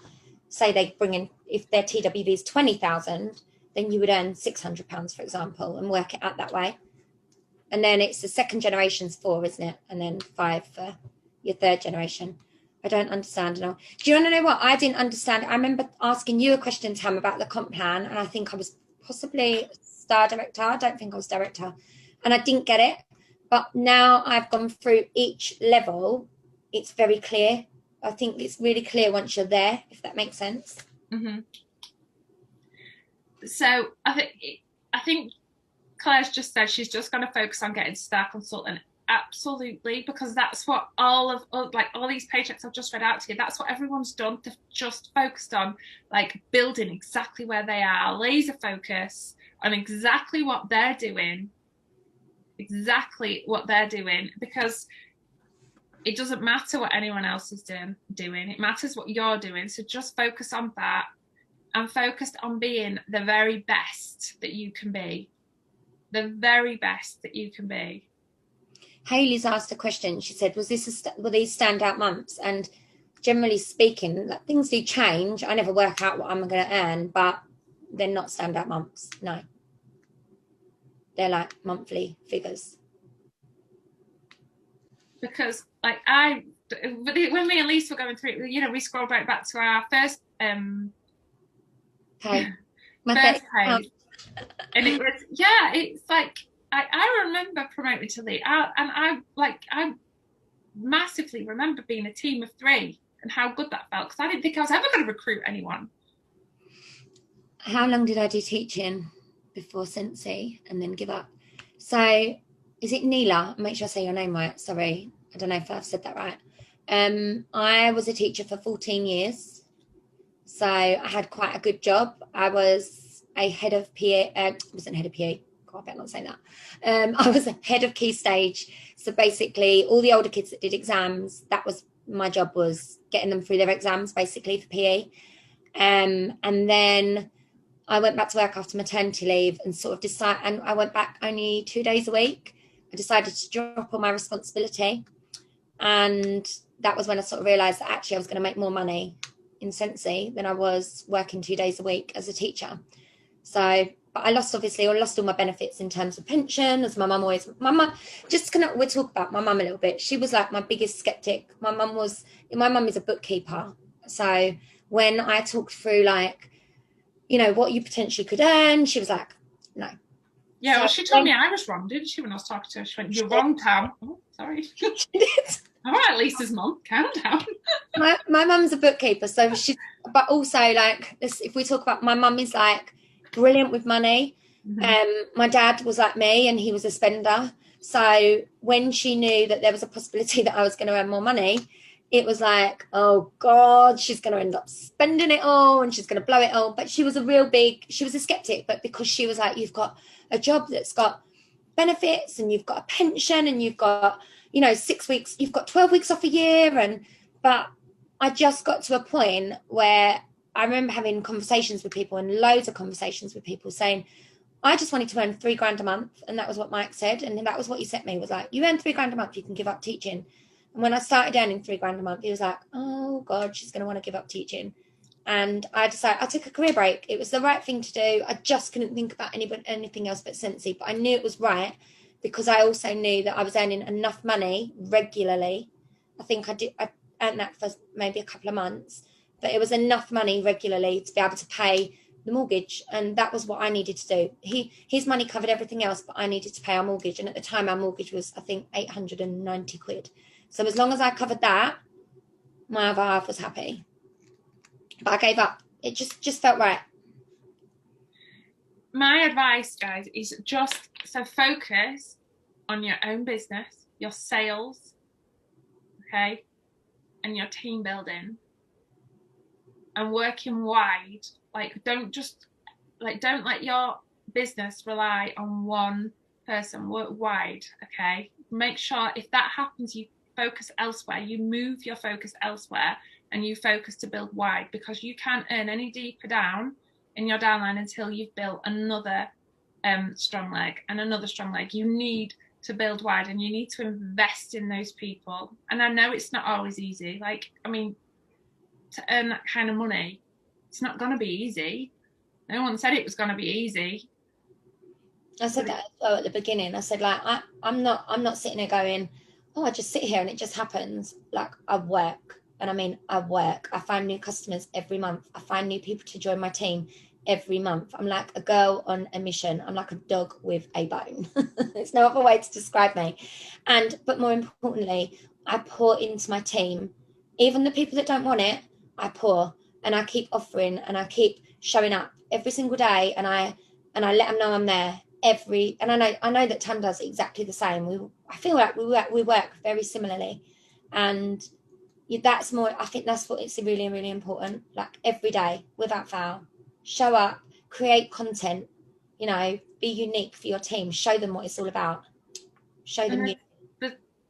say they bring in, if their TWV is 20,000, then you would earn £600, for example, and work it out that way. And then it's the 2nd generation's 4, isn't it? And then 5 for your 3rd generation. I don't understand it all. Do you want to know what I didn't understand? I remember asking you a question, Tam, about the comp plan, and I think I was possibly star director. I don't think I was director, and I didn't get it. But now I've gone through each level, it's very clear. I think it's really clear once you're there, if that makes sense. Mm-hmm. So I think Claire's just said she's just going to focus on getting star consultant. Absolutely, because that's what all these paychecks I've just read out to you, that's what everyone's done. They've just focused on, like, building exactly where they are, laser focus on exactly what they're doing, because it doesn't matter what anyone else is doing. It matters what you're doing. So just focus on that, and focus on being the very best that you can be. The very best that you can be. Hayley's asked a question. She said, were these standout months? And generally speaking, things do change. I never work out what I'm going to earn, but they're not standout months. No. They're like monthly figures. Because, like, when me and Lisa were going through it, we scrolled right back to our first pay. First pay. And it was, it's like, I remember promoting to lead, and I massively remember being a team of 3 and how good that felt, because I didn't think I was ever going to recruit anyone. How long did I do teaching before Sensi and then give up? So is it Neela? Make sure I say your name right. Sorry, I don't know if I've said that right. I was a teacher for 14 years, so I had quite a good job. I was a head of PA. I wasn't head of PA. I better not say that. I was a head of key stage. So basically all the older kids that did exams, that was my job was getting them through their exams, basically, for PE. And then I went back to work after maternity leave and and I went back only 2 days a week. I decided to drop all my responsibility. And that was when I sort of realised that actually I was going to make more money in Sensi than I was working 2 days a week as a teacher. So, but I lost all my benefits in terms of pension, as my mum, we'll talk about my mum a little bit. She was like my biggest skeptic. My mum is a bookkeeper. So when I talked through like, what you potentially could earn, she was like, no. Yeah, well, she told me I was wrong, didn't she, when I was talking to her? She went, you're wrong, Tam. Oh, sorry. She did. All right, Lisa's mum, calm down. my mum's a bookkeeper, so but also, like, if we talk about, my mum is like brilliant with money. My dad was like me, and he was a spender. So when she knew that there was a possibility that I was going to earn more money, it was like, oh God, she's going to end up spending it all and she's going to blow it all. But she was a skeptic, but because she was like, you've got a job that's got benefits and you've got a pension and you've got, 6 weeks, you've got 12 weeks off a year. But I just got to a point where I remember having conversations with people, and loads of conversations with people, saying, I just wanted to earn £3,000 a month. And that was what Mike said. And that was what he said to me, was like, you earn £3,000 a month, you can give up teaching. And when I started earning £3,000 a month, he was like, oh God, she's going to want to give up teaching. And I decided, I took a career break. It was the right thing to do. I just couldn't think about anything else but Sensi. But I knew it was right, because I also knew that I was earning enough money regularly. I think I earned that for maybe a couple of months, but it was enough money regularly to be able to pay the mortgage. And that was what I needed to do. His money covered everything else, but I needed to pay our mortgage. And at the time, our mortgage was, I think, 890 quid. So as long as I covered that, my other half was happy. But I gave up. It just felt right. My advice, guys, is just focus on your own business, your sales, okay, and your team building, and working wide. Like, don't let your business rely on one person. Work wide, okay? Make sure if that happens, you focus elsewhere. You move your focus elsewhere, and you focus to build wide, because you can't earn any deeper down in your downline until you've built another strong leg and another strong leg. You need to build wide, and you need to invest in those people. And I know it's not always easy. Like, I mean, to earn that kind of money, it's not going to be easy. No one said it was going to be easy. I said that as well at the beginning. I said, like, I'm not sitting there going, oh, I just sit here and it just happens. Like, I work. And I mean, I work. I find new customers every month. I find new people to join my team every month. I'm like a girl on a mission. I'm like a dog with a bone. There's no other way to describe me. But more importantly, I pour into my team. Even the people that don't want it, I pour, and I keep offering, and I keep showing up every single day, and I let them know I'm there and I know that Tam does exactly the same. I feel like we work very similarly, and that's more, I think that's what it's really, really important. Like, every day without fail, show up, create content, be unique for your team, show them what it's all about, show them you.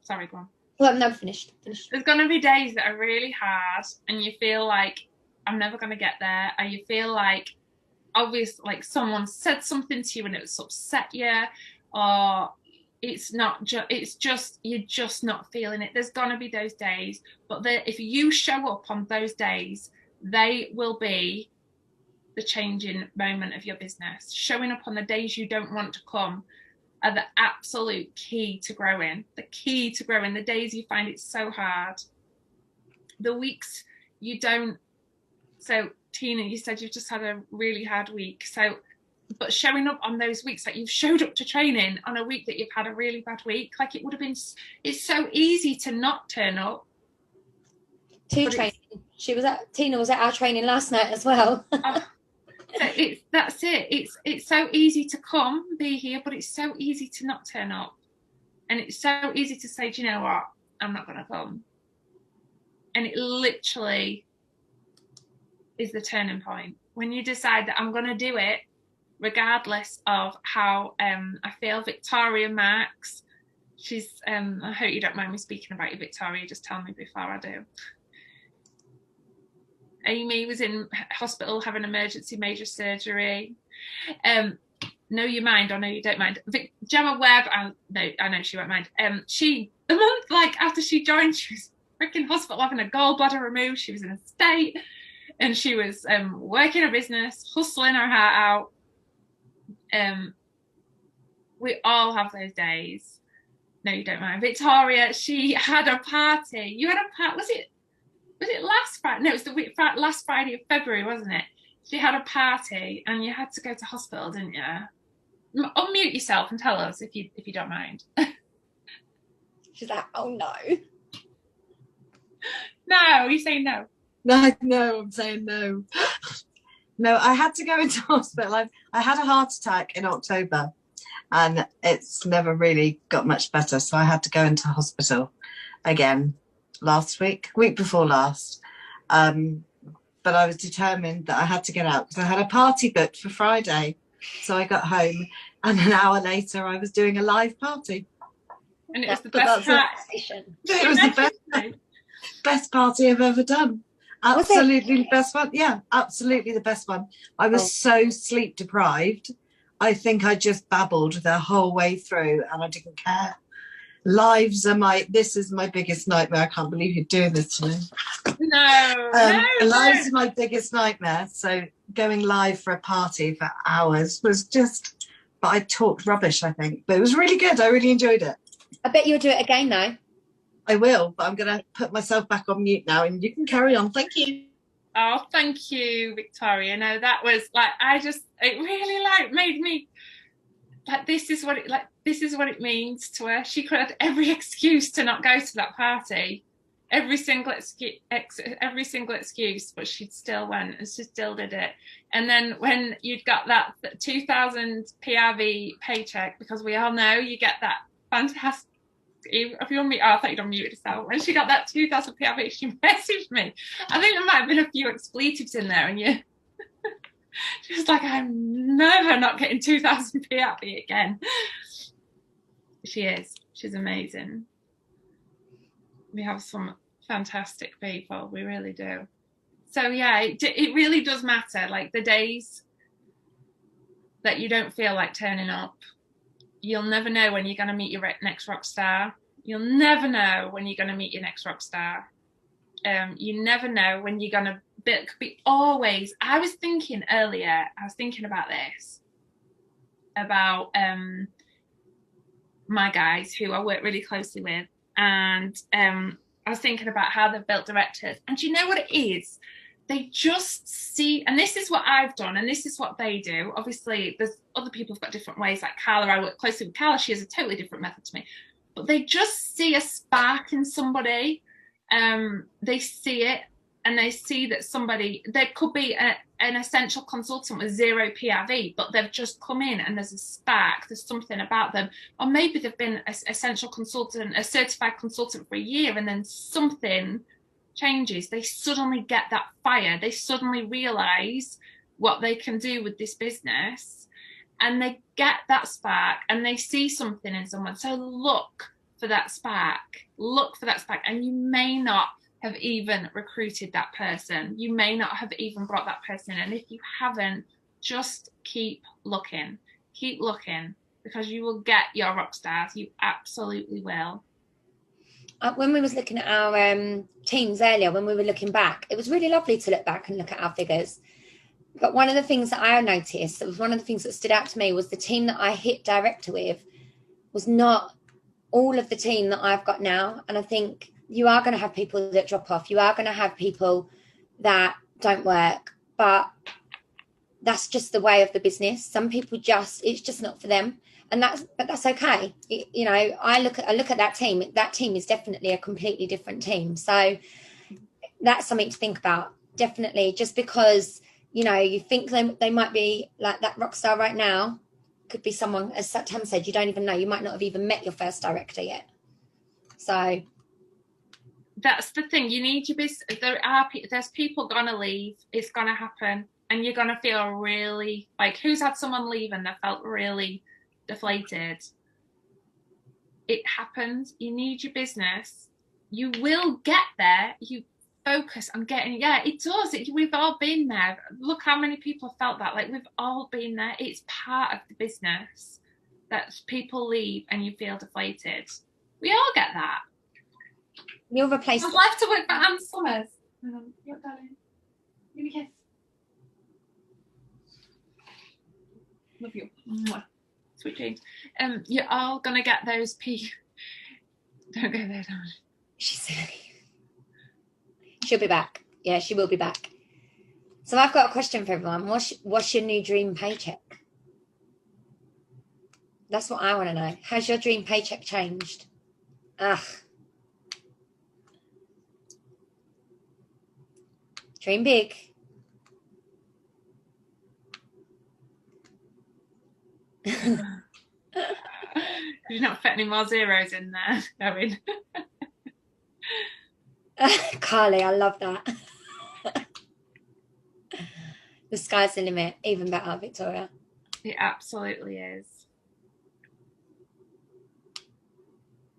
Sorry, go on. Well, no, finished. There's going to be days that are really hard, and you feel like, I'm never going to get there, or you feel like, obviously, like someone said something to you and it's upset you, or it's just you're just not feeling it. There's gonna be those days, but if you show up on those days, they will be the changing moment of your business. Showing up on the days you don't want to come are the absolute key to growing. The key to growing. The days you find it so hard, the weeks you don't. So Tina, you said you've just had a really hard week. But showing up on those weeks, like you've showed up to training on a week that you've had a really bad week, like it would have been, it's so easy to not turn up. Training. Tina was at our training last night as well. That's it. It's so easy to be here, but it's so easy to not turn up. And it's so easy to say, do you know what? I'm not going to come. And it literally is the turning point when you decide that I'm going to do it regardless of how I feel. Victoria Max, She's I hope you don't mind me speaking about you, Victoria, just tell me before I do. Amy was in hospital having emergency major surgery. No, you mind, or no, you don't mind. Gemma Webb, I know she won't mind. She, the month like after she joined, she was freaking hospital having a gallbladder removed. She was in a state, and she was working her business, hustling her heart out. We all have those days. No, you don't mind. Victoria, she had a party. You had a party. Was it last Friday? No, it was last Friday of February, wasn't it? She had a party, and you had to go to hospital, didn't you? Unmute yourself and tell us if you don't mind. She's like, oh no. No, you say no. No, I'm saying no. No, I had to go into hospital. I had a heart attack in October, and it's never really got much better. So I had to go into hospital again week before last. But I was determined that I had to get out because I had a party booked for Friday. So I got home, and an hour later I was doing a live party. And it was the best party. It was the best party I've ever done. Absolutely the best one. Yeah, absolutely the best one. I was so sleep deprived. I think I just babbled the whole way through, and I didn't care. This is my biggest nightmare. I can't believe you're doing this to me. No, lives are my biggest nightmare. So going live for a party for hours was just, but I talked rubbish, I think. But it was really good. I really enjoyed it. I bet you'll do it again though. I will, but I'm going to put myself back on mute now, and you can carry on. Thank you. Oh, thank you, Victoria. No, that was like, it really made me like, this is what it means to her. She could have every excuse to not go to that party, every single excuse, but she still went, and she still did it. And then when you'd got that 2,000 PRV paycheck, because we all know you get that fantastic. If you're on mute, I thought you'd unmuted yourself. When she got that 2,000 PRV, she messaged me. I think there might have been a few expletives in there, and she was like, I'm never not getting 2,000 PRV again. She's amazing. We have some fantastic people, we really do. So yeah, it really does matter, like the days that you don't feel like turning up. You'll never know when you're going to meet your next rock star. You'll never know when you're going to meet your next rock star. You never know when you're going to be always. I was thinking about this, about my guys who I work really closely with. And I was thinking about how they've built directors. And do you know what it is? They just see, and this is what I've done, and this is what they do. Obviously, there's other people who've got different ways, like Carla. I work closely with Carla. She has a totally different method to me. But they just see a spark in somebody. They see it, and they see that there could be an essential consultant with 0 PRV, but they've just come in and there's a spark, there's something about them. Or maybe they've been an essential consultant, a certified consultant for a year, and then something changes. They suddenly get that fire. They suddenly realize what they can do with this business, and they get that spark, and they see something in someone. So look for that spark, and you may not have even recruited that person. You may not have even brought that person in. And if you haven't, just keep looking, because you will get your rock stars. You absolutely will. When we was looking at our teams earlier, when we were looking back, it was really lovely to look back and look at our figures. But one of the things that I noticed, that was one of the things that stood out to me, was the team that I hit director with was not all of the team that I've got now. And I think you are going to have people that drop off. You are going to have people that don't work, but that's just the way of the business. Some people it's just not for them. And that's okay. I look at that team. That team is definitely a completely different team. So that's something to think about. Definitely, just because you think they might be like that rock star right now, could be someone, as Tam said, you don't even know. You might not have even met your first director yet. So that's the thing. You need your business. There's people gonna leave. It's gonna happen, and you're gonna feel really like, who's had someone leave and they felt really deflated? it happens. You need your business. You will get there. You focus on getting, yeah, it does. We've all been there. Look how many people have felt that. Like, we've all been there. It's part of the business that people leave and you feel deflated. We all get that. You'll replace I'd like to work for Anne Summers. Yep, darling. Give me a kiss. Love you. Mwah. Sweet dreams. You're all gonna get those Don't go there, darling. She's silly. She'll be back. Yeah, she will be back. So I've got a question for everyone. What's your new dream paycheck? That's what I want to know. Has your dream paycheck changed? Dream big. You're not fit any more zeros in there, Erin. Carly, I love that. The sky's the limit. Even better, Victoria. It absolutely is.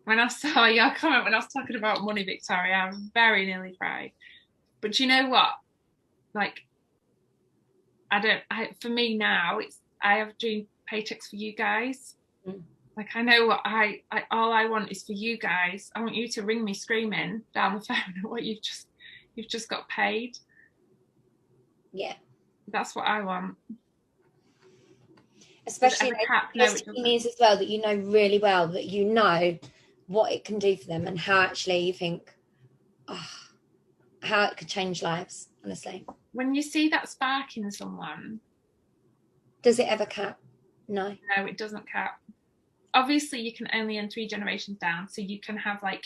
When I saw your comment when I was talking about money, Victoria, I very nearly cried. But you know what? Like, for me now, I have dream paychecks for you guys. Like, I know what all I want is for you guys. I want you to ring me screaming down the phone at what you've just got paid. Yeah. That's what I want. Especially is as well, that you know really well, that you know what it can do for them and how actually you think, how it could change lives, honestly. When you see that spark in someone. Does it ever cap? No. No, it doesn't cap. Obviously, you can only earn 3 generations down, so you can have like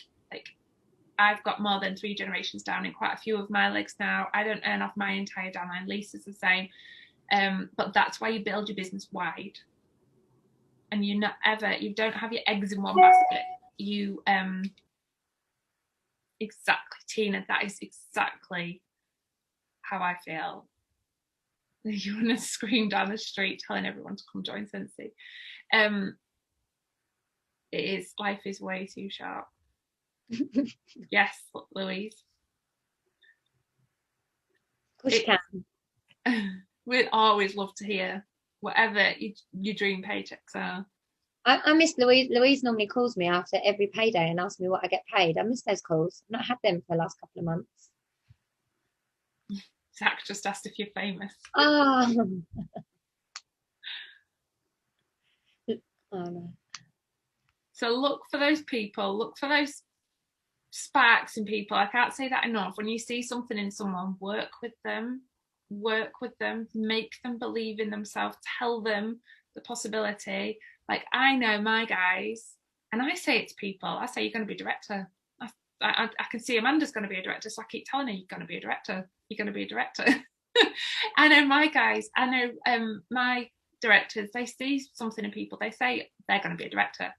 I've got more than 3 generations down in quite a few of my legs now. I don't earn off my entire downline. Lisa's the same. But that's why you build your business wide. And you don't have your eggs in one basket. You exactly, Tina, that is exactly how I feel. You want to scream down the street telling everyone to come join Sensi. Life is way too sharp. Yes, Louise. Of course you can. We'd always love to hear whatever your dream paychecks are. I miss Louise. Louise normally calls me after every payday and asks me what I get paid. I miss those calls. I've not had them for the last couple of months. Zach just asked if you're famous. Oh no. So look for those people. Look for those sparks in people. I can't say that enough. When you see something in someone, work with them, make them believe in themselves, tell them the possibility. Like, I know my guys, and I say it to people, I say, you're going to be a director. I can see Amanda's going to be a director, so I keep telling her, you're going to be a director. You're going to be a director. I know my guys, I know my directors, they see something in people, they say they're going to be a director.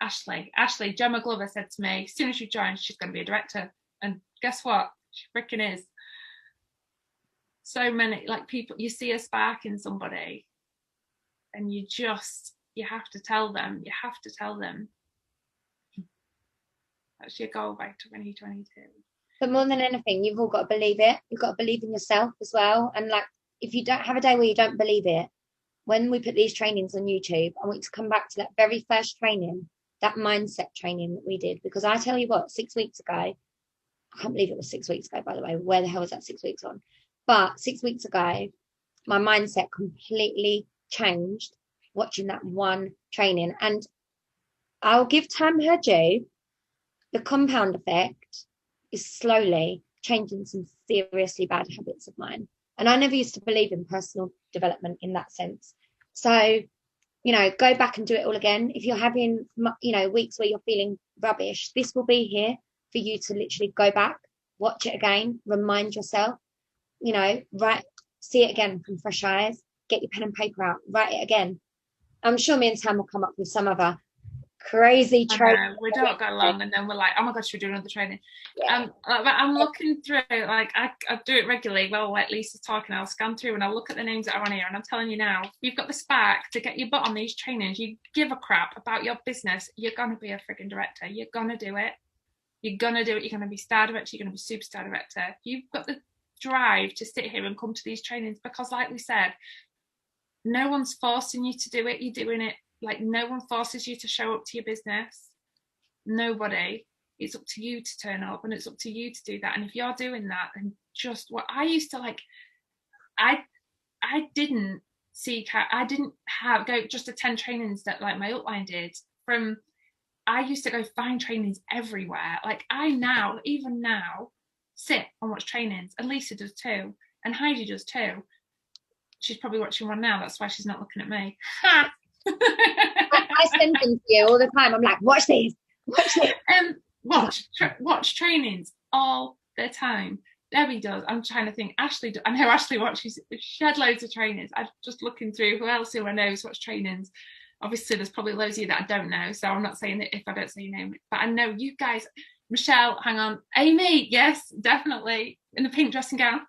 Ashley, Gemma Glover said to me, as soon as she joins, she's going to be a director. And guess what? She freaking is. So many, like, people, you see a spark in somebody and you have to tell them. That's your goal by 2022. But more than anything, you've all got to believe it. You've got to believe in yourself as well. And like, if you don't have a day where you don't believe it, when we put these trainings on YouTube, I want you to come back to that very first training, that mindset training that we did. Because I tell you what, 6 weeks ago, I can't believe it was 6 weeks ago, by the way. Where the hell was that 6 weeks on? But 6 weeks ago, my mindset completely changed watching that one training. And I'll give time her due. The compound effect is slowly changing some seriously bad habits of mine. And I never used to believe in personal development in that sense. So, go back and do it all again. If you're having, weeks where you're feeling rubbish, this will be here for you to literally go back, watch it again, remind yourself, see it again from fresh eyes, get your pen and paper out, write it again. I'm sure me and Tam will come up with some other crazy I training. know, we don't go long, and then we're like, oh my god, should we do another training? Yeah. I'm looking through, like I do it regularly. Well, like Lisa's talking, I'll scan through and I'll look at the names that are on here, and I'm telling you now, if you've got the spark to get your butt on these trainings, you give a crap about your business, you're gonna be a freaking director. You're gonna do it. You're gonna do it. You're gonna be star director. You're gonna be superstar director. You've got the drive to sit here and come to these trainings, because, like we said, no one's forcing you to do it. You're doing it. Like, no one forces you to show up to your business. Nobody. It's up to you to turn up, and it's up to you to do that. And if you're doing that, and just what I used to like, I didn't seek out, I didn't have go just attend trainings that like my upline did. From I used to go find trainings everywhere. Like, I now, even now, sit and watch trainings, and Lisa does too, and Heidi does too. She's probably watching one now. That's why she's not looking at me. I send them to you all the time. I'm like, watch these. Watch trainings all the time. Debbie does. I'm trying to think. Ashley, I know Ashley watches. She had loads of trainings. I'm just looking through who else who I know has watched trainings. Obviously, there's probably loads of you that I don't know, so I'm not saying it if I don't say your name. But I know you guys. Michelle, hang on. Amy, yes, definitely, in the pink dressing gown.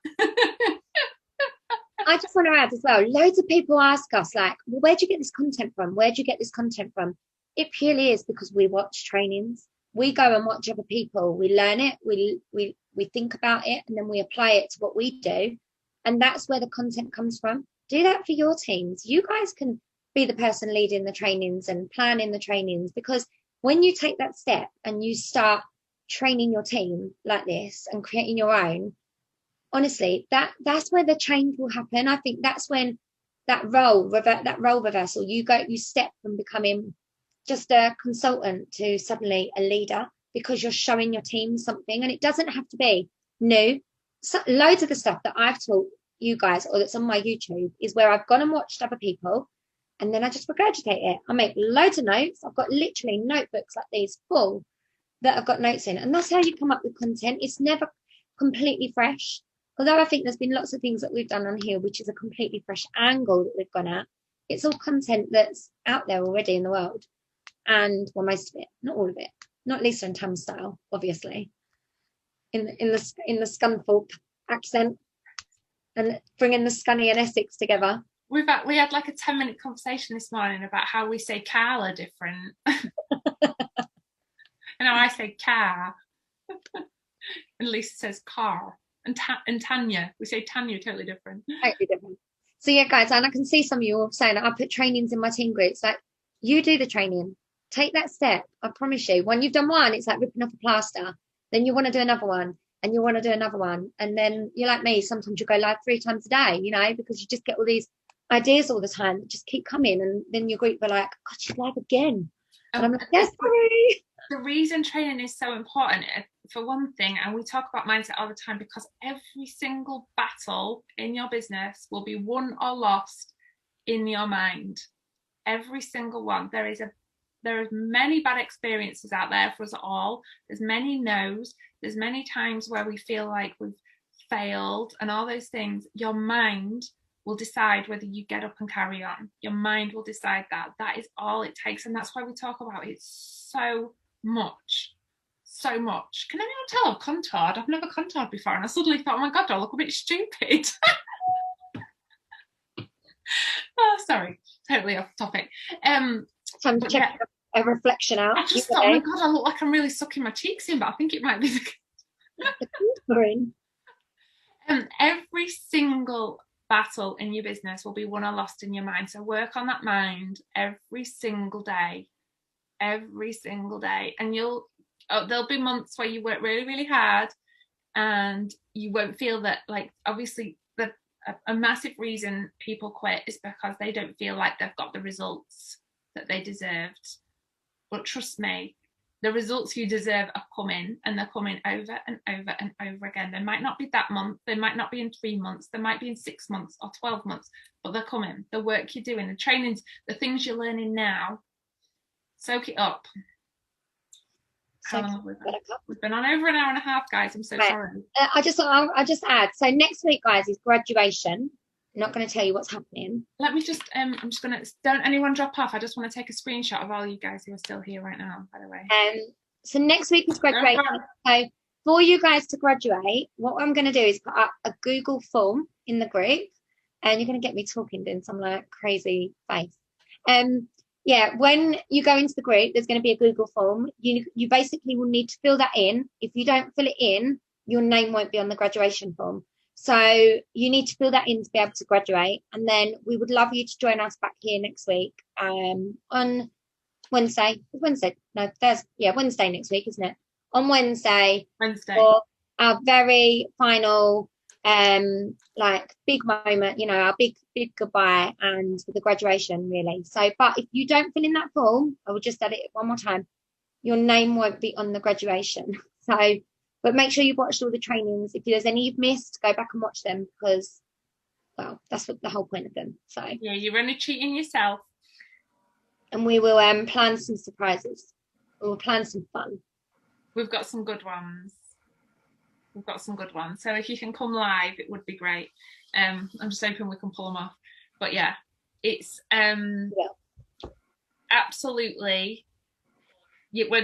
I just want to add as well, loads of people ask us, like, well, where do you get this content from? Where do you get this content from? It purely is because we watch trainings. We go and watch other people. We learn it. We think about it, and then we apply it to what we do. And that's where the content comes from. Do that for your teams. You guys can be the person leading the trainings and planning the trainings, because when you take that step and you start training your team like this and creating your own, honestly, that's where the change will happen. I think that's when that role reversal, you step from becoming just a consultant to suddenly a leader, because you're showing your team something. And it doesn't have to be new. So, loads of the stuff that I've taught you guys, or that's on my YouTube, is where I've gone and watched other people, and then I just regurgitate it. I make loads of notes. I've got literally notebooks like these full that I've got notes in, and that's how you come up with content. It's never completely fresh. Although I think there's been lots of things that we've done on here, which is a completely fresh angle that we've gone at. It's all content that's out there already in the world. And, well, most of it, not all of it. Not Lisa and Tam style, obviously. In the Scunthorpe accent, and bringing the Scunny and Essex together. We had like a 10-minute conversation this morning about how we say Carla different. And I say car. And Lisa says car. And Tanya, we say Tanya, totally different. Totally different. So yeah, guys, and I can see some of you all saying, I put trainings in my team groups. Like, you do the training, take that step. I promise you, when you've done one, it's like ripping off a plaster. Then you want to do another one, and you want to do another one, and then you're like me. Sometimes you go live 3 times a day, because you just get all these ideas all the time that just keep coming, and then your group are like, God, she's live again. And I'm like, yes, sorry. The reason training is so important, for one thing, and we talk about mindset all the time, because every single battle in your business will be won or lost in your mind. Every single one. There are many bad experiences out there for us all. There's many no's. There's many times where we feel like we've failed and all those things. Your mind will decide whether you get up and carry on. Your mind will decide that. That is all it takes. And that's why we talk about it so much. So much. Can anyone tell I've contoured? I've never contoured before, and I suddenly thought, oh my God, I look a bit stupid. Oh, sorry. Totally off topic. Time to check a reflection out. I just thought, oh my God, I look like I'm really sucking my cheeks in, but I think it might be the every single battle in your business will be won or lost in your mind. So work on that mind every single day. Every single day. And there'll be months where you work really, really hard, and you won't feel that, like, obviously a massive reason people quit is because they don't feel like they've got the results that they deserved. But trust me, the results you deserve are coming, and they're coming over and over and over again. They might not be that month, they might not be in 3 months, they might be in 6 months or 12 months, but they're coming. The work you're doing, the trainings, the things you're learning now, soak it up. How long have we been? We've been on over an hour and a half, guys. I'm so sorry. I'll just add. So next week, guys, is graduation. not going to tell you what's happening. Let me just, I'm just going to, don't anyone drop off. I just want to take a screenshot of all you guys who are still here right now, by the way. So next week is graduation. So for you guys to graduate, what I'm going to do is put up a Google form in the group, and you're going to get me talking, doing some like crazy face. Yeah, when you go into the group, there's going to be a Google form. You basically will need to fill that in. If you don't fill it in, your name won't be on the graduation form. So you need to fill that in to be able to graduate. And then we would love you to join us back here next week on Wednesday. Wednesday? No, Thursday. Yeah, Wednesday next week, isn't it? On Wednesday. For our very final like big moment, you know, our big goodbye and the graduation, really. So, but if you don't fill in that form, I will just add it one more time, your name won't be on the graduation. So, but make sure you've watched all the trainings. If there's any you've missed, go back and watch them, because, well, that's what the whole point of them. So yeah, you're only cheating yourself. And we will plan some surprises. We'll plan some fun. We've got some good ones. So if you can come live, it would be great. I'm just hoping we can pull them off. But yeah, it's absolutely. We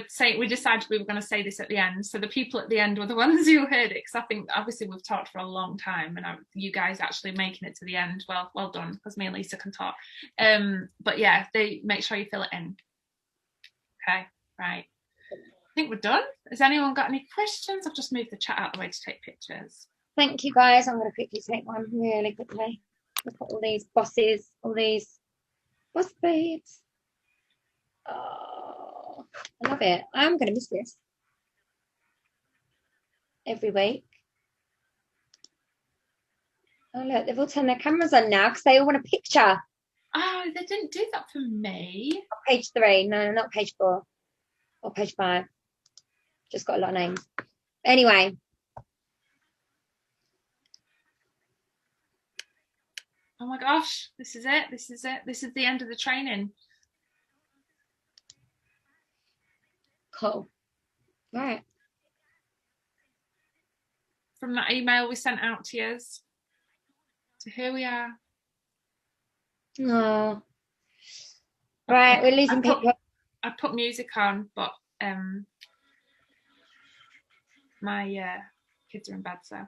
decided we were going to say this at the end, so the people at the end were the ones who heard it, because I think obviously we've talked for a long time, and you guys actually making it to the end, well done, because me and Lisa can talk. But yeah, they make sure you fill it in. Okay, right. I think we're done. Has anyone got any questions? I've just moved the chat out of the way to take pictures. Thank you, guys. I'm going to quickly take one really quickly. Look at all these bosses, all these boss babes. Oh, I love it. I'm going to miss this every week. Oh, look, they've all turned their cameras on now because they all want a picture. Oh, they didn't do that for me. Page 3. No, not page 4 or page 5. Just got a lot of names. Anyway. Oh my gosh, this is it. This is the end of the training. Cool. Right. From that email we sent out to you. So here we are. Oh. Right, we're losing people. I put music on, but my kids are in bed, so.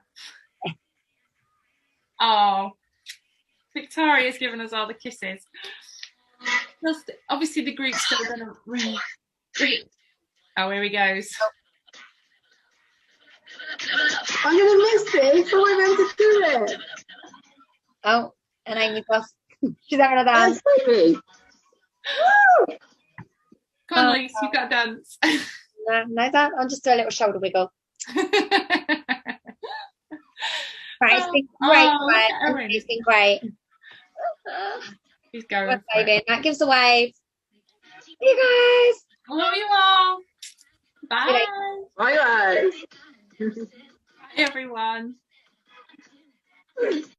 Oh, Victoria's given us all the kisses. Obviously the group's still gonna ring. Oh, here he goes. I'm gonna miss this. How am I meant to do it? Oh, and Amy Boss. She's having a dance. Come on, Lise, you've got to dance. No, that. I'll just do a little shoulder wiggle. Right, it's been great. It's been great. He's going. That gives a wave. See you guys. I love you all. Bye. Bye. Bye, everyone.